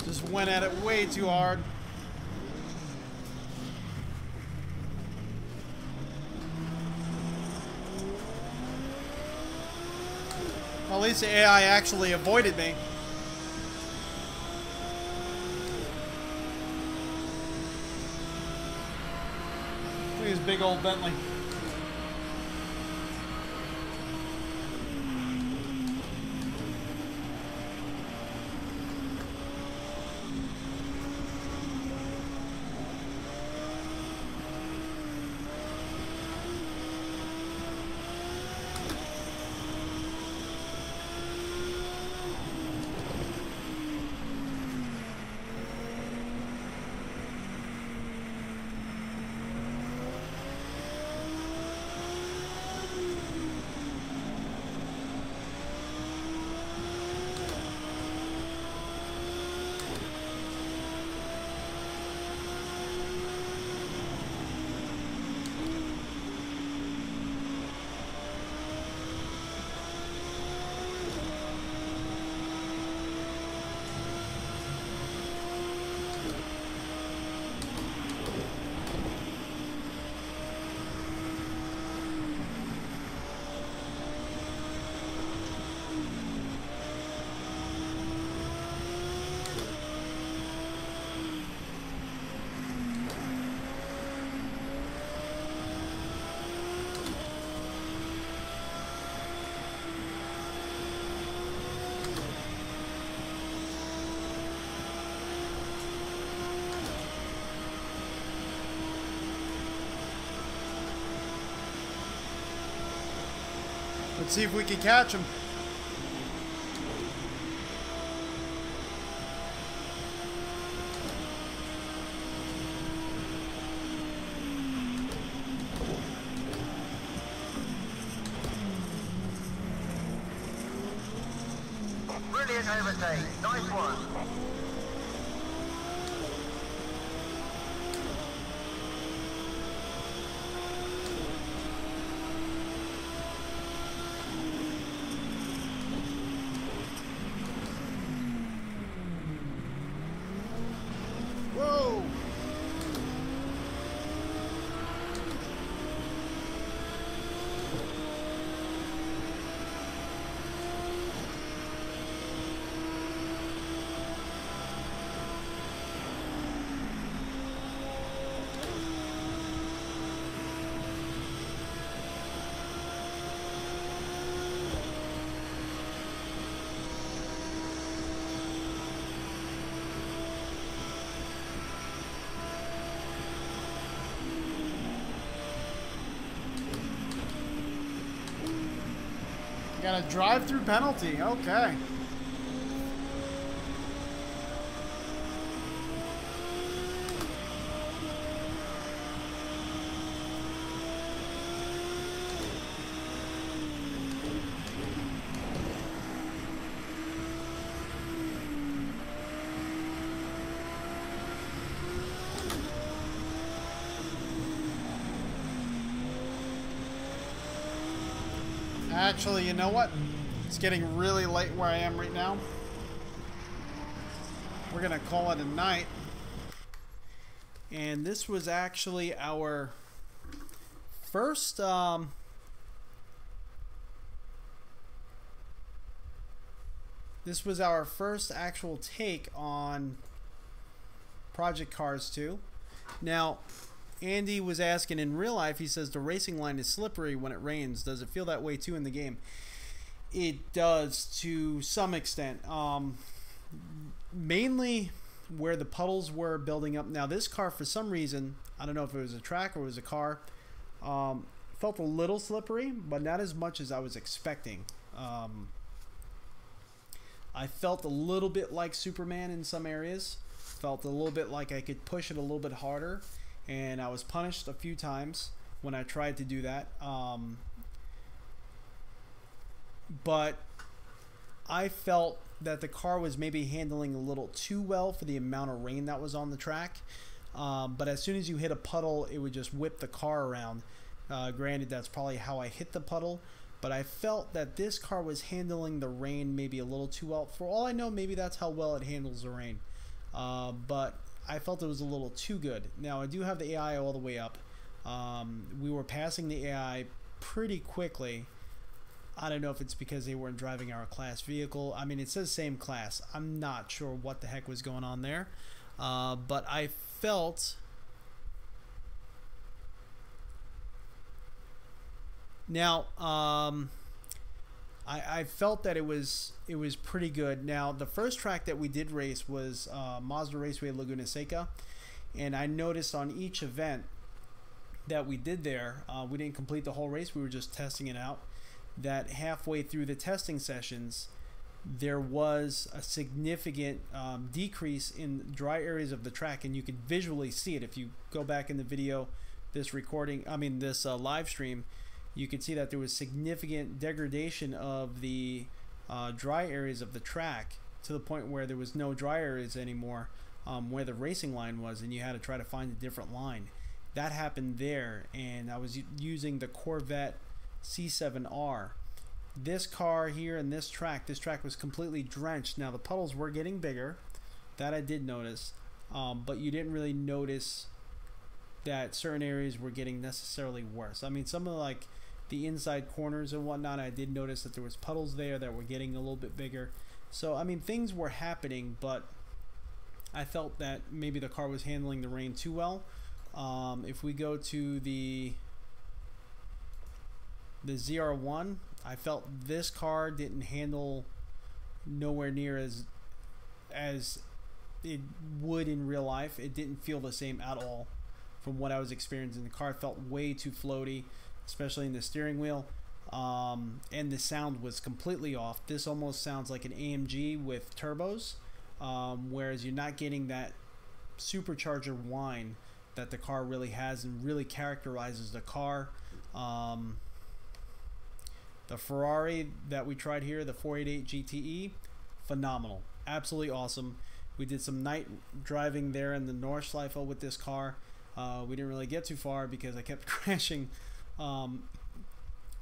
Just went at it way too hard. Well, at least the AI actually avoided me. Look at this big old Bentley. Let's see if we can catch him. Brilliant overtake. Nice one. Whoa! Got a drive-through penalty. Okay. Actually, you know what? It's getting really late where I am right now. We're gonna call it a night. And this was actually our first this was our first actual take on Project Cars 2. Now, Andy was asking, in real life, he says the racing line is slippery when it rains. Does it feel that way too in the game? It does to some extent. Mainly where the puddles were building up. Now this car, for some reason, I don't know if it was a track or it was a car, felt a little slippery, but not as much as I was expecting. I felt a little bit like Superman in some areas. Felt a little bit like I could push it a little bit harder. And I was punished a few times when I tried to do that. But I felt that the car was maybe handling a little too well for the amount of rain that was on the track. But as soon as you hit a puddle, it would just whip the car around. Granted, that's probably how I hit the puddle. But I felt that this car was handling the rain maybe a little too well. For all I know, maybe that's how well it handles the rain. But I felt it was a little too good. Now, I do have the AI all the way up. We were passing the AI pretty quickly. I don't know if it's because they weren't driving our class vehicle. I mean, it says same class. I'm not sure what the heck was going on there. But I felt... Now, I felt that it was pretty good. Now, the first track that we did race was Mazda Raceway Laguna Seca, and I noticed on each event that we did there, we didn't complete the whole race. We were just testing it out. That halfway through the testing sessions, there was a significant decrease in dry areas of the track, and you could visually see it if you go back in the video. This live stream. You could see that there was significant degradation of the dry areas of the track to the point where there was no dry areas anymore where the racing line was, and you had to try to find a different line. That happened there, and I was using the Corvette C7R. This car here and this track was completely drenched. Now the puddles were getting bigger, that I did notice, but you didn't really notice that certain areas were getting necessarily worse. I mean, some of the inside corners and whatnot, I did notice that there was puddles there that were getting a little bit bigger. So I mean, things were happening, but I felt that maybe the car was handling the rain too well. If we go to the ZR1, I felt this car didn't handle nowhere near as it would in real life. It didn't feel the same at all from what I was experiencing. The car felt way too floaty, especially in the steering wheel. and the sound was completely off. This almost sounds like an AMG with turbos, whereas you're not getting that supercharger whine that the car really has and really characterizes the car. The Ferrari that we tried here, the 488 GTE, phenomenal, absolutely awesome. We did some night driving there in the Nordschleife with this car. We didn't really get too far because I kept crashing.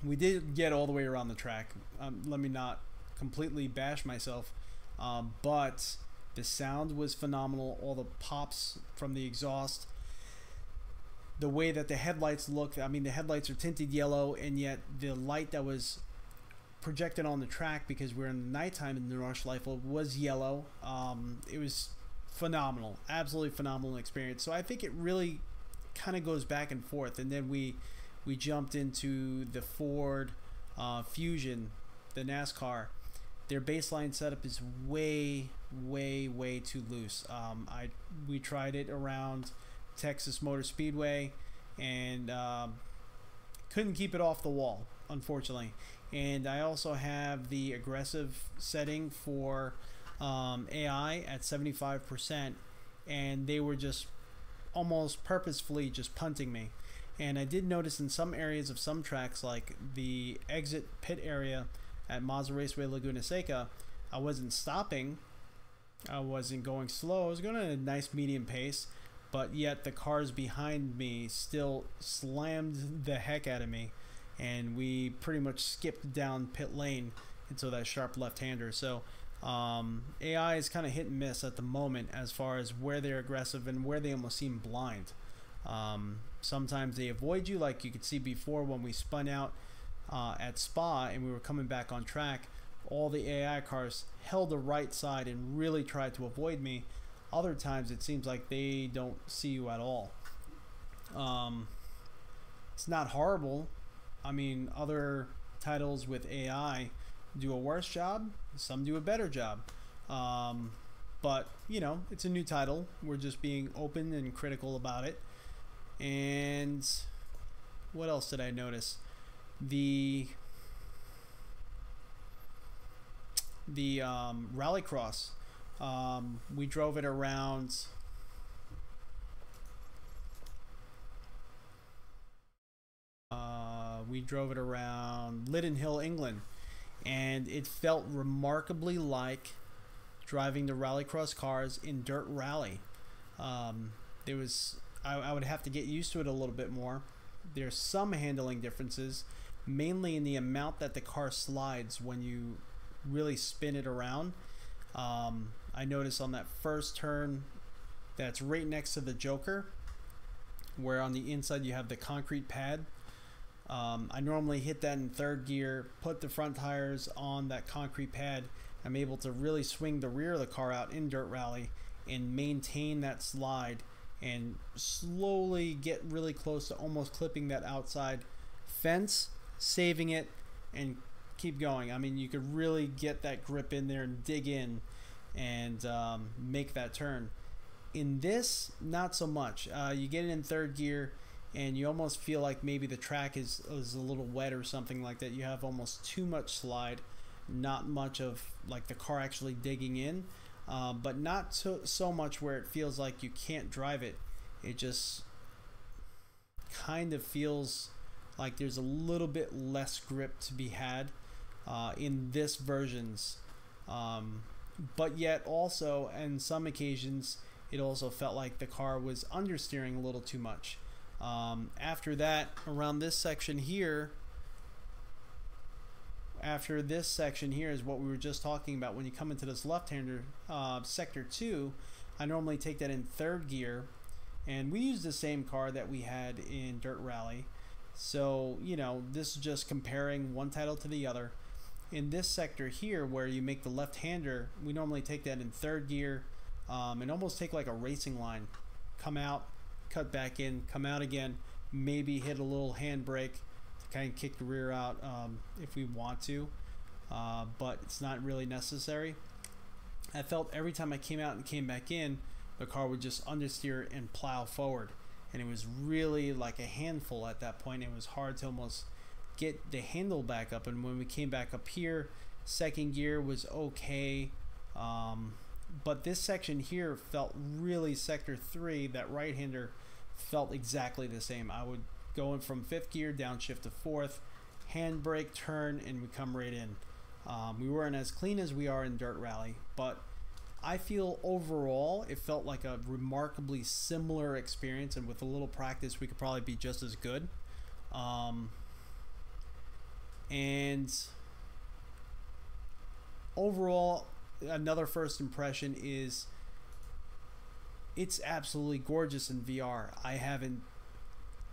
We did get all the way around the track. Let me not completely bash myself, but the sound was phenomenal. All the pops from the exhaust, the way that the headlights look. I mean, the headlights are tinted yellow, and yet the light that was projected on the track, because we're in the nighttime in the Nordschleife, was yellow. It was phenomenal, absolutely phenomenal experience. So I think it really kind of goes back and forth. And then we jumped into the Ford Fusion, the NASCAR. Their baseline setup is way too loose. We tried it around Texas Motor Speedway and couldn't keep it off the wall, unfortunately. And I also have the aggressive setting for AI at 75%, and they were just almost purposefully just punting me. And I did notice in some areas of some tracks, like the exit pit area at Mazda Raceway Laguna Seca, I wasn't stopping, I wasn't going slow, I was going at a nice medium pace, but yet the cars behind me still slammed the heck out of me, and we pretty much skipped down pit lane into that sharp left-hander. So AI is kind of hit and miss at the moment as far as where they're aggressive and where they almost seem blind. Sometimes they avoid you, like you could see before when we spun out at Spa and we were coming back on track. All the AI cars held the right side and really tried to avoid me. Other times it seems like they don't see you at all. It's not horrible. I mean, other titles with AI do a worse job, some do a better job. But, you know, it's a new title. We're just being open and critical about it. And what else did I notice? The Rallycross. We drove it around Liddon Hill, England, and it felt remarkably like driving the Rallycross cars in dirt rally. There was I would have to get used to it a little bit more. There's some handling differences, mainly in the amount that the car slides when you really spin it around. I noticed on that first turn that's right next to the Joker, where on the inside you have the concrete pad. I normally hit that in third gear, put the front tires on that concrete pad. I'm able to really swing the rear of the car out in dirt rally and maintain that slide and slowly get really close to almost clipping that outside fence, saving it, and keep going. I mean, you could really get that grip in there and dig in and make that turn. In this, not so much. You get it in third gear and you almost feel like maybe the track is a little wet or something like that. You have almost too much slide, not much of like the car actually digging in, but not so much where it feels like you can't drive it. It just kind of feels like there's a little bit less grip to be had in this versions, but yet also in some occasions it also felt like the car was understeering a little too much. After that, around this section here, is what we were just talking about. When you come into this left-hander sector 2, I normally take that in third gear, and we use the same car that we had in Dirt Rally. So, you know, this is just comparing one title to the other. In this sector here, where you make the left-hander, we normally take that in third gear and almost take like a racing line. Come out, cut back in, come out again, maybe hit a little handbrake to kind of kick the rear out if we want to, but it's not really necessary. I felt every time I came out and came back in, the car would just understeer and plow forward, and it was really like a handful at that point. It was hard to almost get the handle back up. And when we came back up here, second gear was okay. But this section here felt really sector 3, that right-hander felt exactly the same. I would go in from 5th gear, downshift to 4th, handbrake, turn, and we come right in. We weren't as clean as we are in Dirt Rally, but I feel overall it felt like a remarkably similar experience, and with a little practice we could probably be just as good. And overall, another first impression is it's absolutely gorgeous in VR.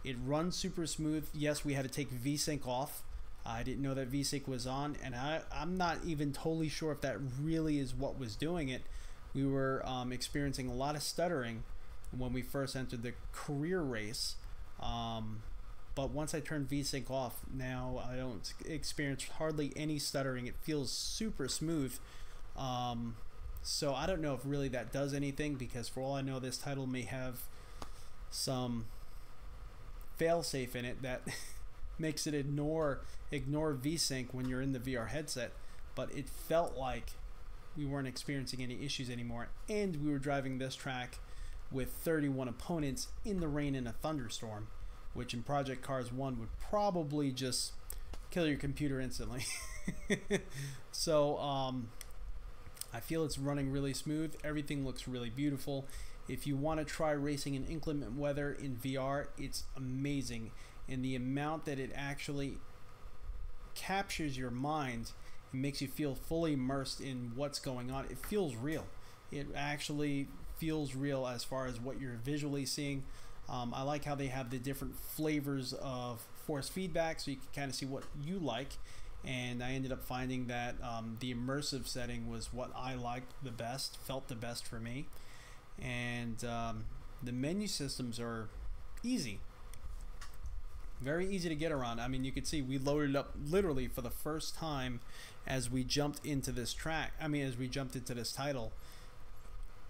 It runs super smooth. Yes, we had to take VSync off. I didn't know that VSync was on, and I'm not even totally sure if that really is what was doing it. We were experiencing a lot of stuttering when we first entered the career race, but once I turned VSync off, now I don't experience hardly any stuttering. It feels super smooth. So I don't know if really that does anything, because for all I know, this title may have some failsafe in it that makes it ignore VSync when you're in the VR headset. But it felt like we weren't experiencing any issues anymore, and we were driving this track with 31 opponents in the rain in a thunderstorm, which in Project Cars 1 would probably just kill your computer instantly. So I feel it's running really smooth. Everything looks really beautiful. If you want to try racing in inclement weather in VR, it's amazing. And the amount that it actually captures your mind, it makes you feel fully immersed in what's going on. It feels real. It actually feels real as far as what you're visually seeing. I like how they have the different flavors of force feedback, so you can kind of see what you like. And I ended up finding that the immersive setting was what I liked the best, felt the best for me. And the menu systems are easy, very easy to get around. I mean, you could see we loaded up literally for the first time as we jumped into this track. I mean, as we jumped into this title,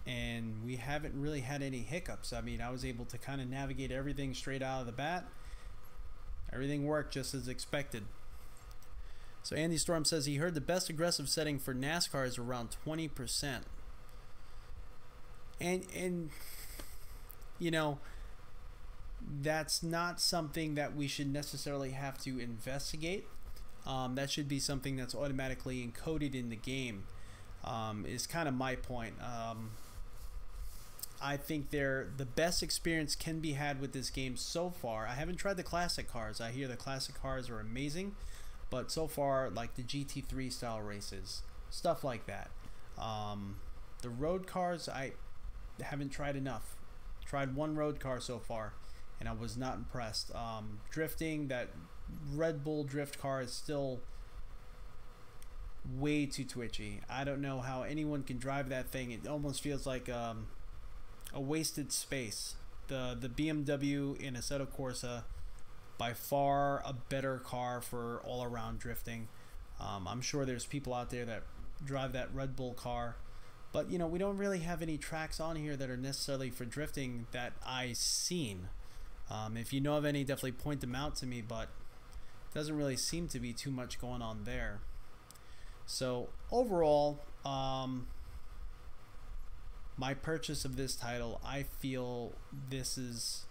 and we haven't really had any hiccups. I mean, I was able to kind of navigate everything straight out of the bat. Everything worked just as expected. So Andy Storm says he heard the best aggressive setting for NASCAR is around 20%. And you know, that's not something that we should necessarily have to investigate. That should be something that's automatically encoded in the game, is kind of my point. I think the best experience can be had with this game so far. I haven't tried the classic cars. I hear the classic cars are amazing, but so far, like the GT3 style races, stuff like that. The road cars, I haven't tried enough. Tried one road car so far, and I was not impressed. Drifting, that Red Bull drift car is still way too twitchy. I don't know how anyone can drive that thing. It almost feels like a wasted space. The BMW in Assetto Corsa, by far a better car for all-around drifting. I'm sure there's people out there that drive that Red Bull car, but you know, we don't really have any tracks on here that are necessarily for drifting that I've seen. If you know of any, definitely point them out to me, but it doesn't really seem to be too much going on there. So overall, my purchase of this title, I feel this is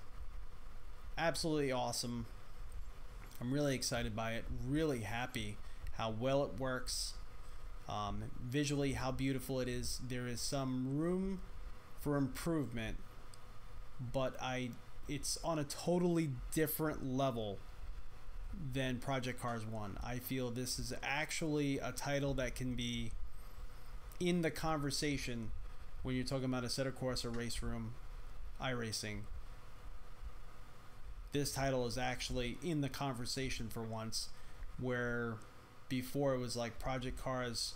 absolutely awesome. I'm really excited by it, really happy how well it works, visually how beautiful it is. There is some room for improvement, but it's on a totally different level than Project Cars 1. I feel this is actually a title that can be in the conversation when you're talking about Assetto Corsa Race Room iRacing. This title is actually in the conversation for once, where before it was like Project Cars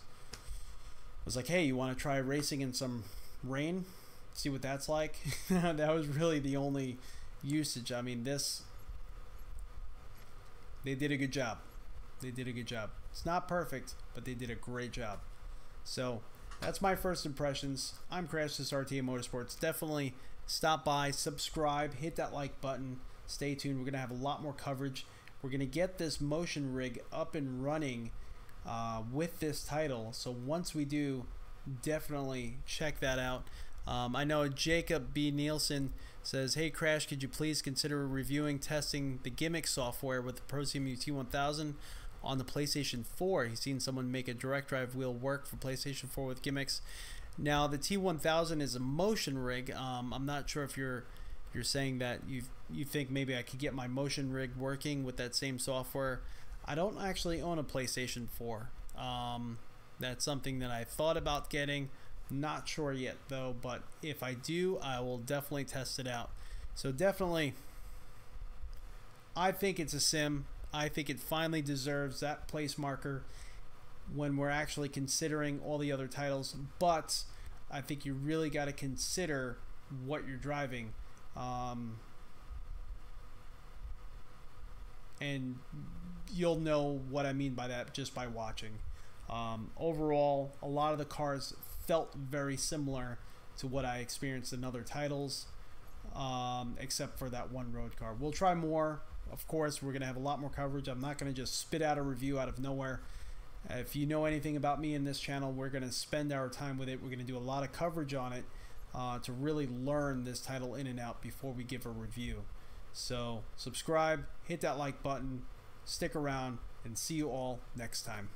was like, hey, you want to try racing in some rain? See what that's like? That was really the only usage. I mean, they did a good job. They did a good job. It's not perfect, but they did a great job. So that's my first impressions. I'm Crash, this RTA Motorsports. Definitely stop by, subscribe, hit that like button. Stay tuned. We're going to have a lot more coverage we're going to get this motion rig up and running with this title. So once we do, definitely check that out. I know Jacob B. Nielsen says, hey Crash, could you please consider reviewing testing the gimmick software with the Prosimu T1000 on the PlayStation 4? He's seen someone make a direct drive wheel work for PlayStation 4 with gimmicks. Now the T1000 is a motion rig. I'm not sure if you're saying that you think maybe I could get my motion rig working with that same software. I don't actually own a PlayStation 4. That's something that I thought about getting. Not sure yet though, but if I do, I will definitely test it out. So definitely, I think it's a sim. I think it finally deserves that place marker when we're actually considering all the other titles, but I think you really got to consider what you're driving, and you'll know what I mean by that just by watching. Overall, a lot of the cars felt very similar to what I experienced in other titles, except for that one road car. We'll try more. Of course, we're going to have a lot more coverage. I'm not going to just spit out a review out of nowhere. If you know anything about me in this channel, we're going to spend our time with it. We're going to do a lot of coverage on it to really learn this title in and out before we give a review. So subscribe, hit that like button, stick around, and see you all next time.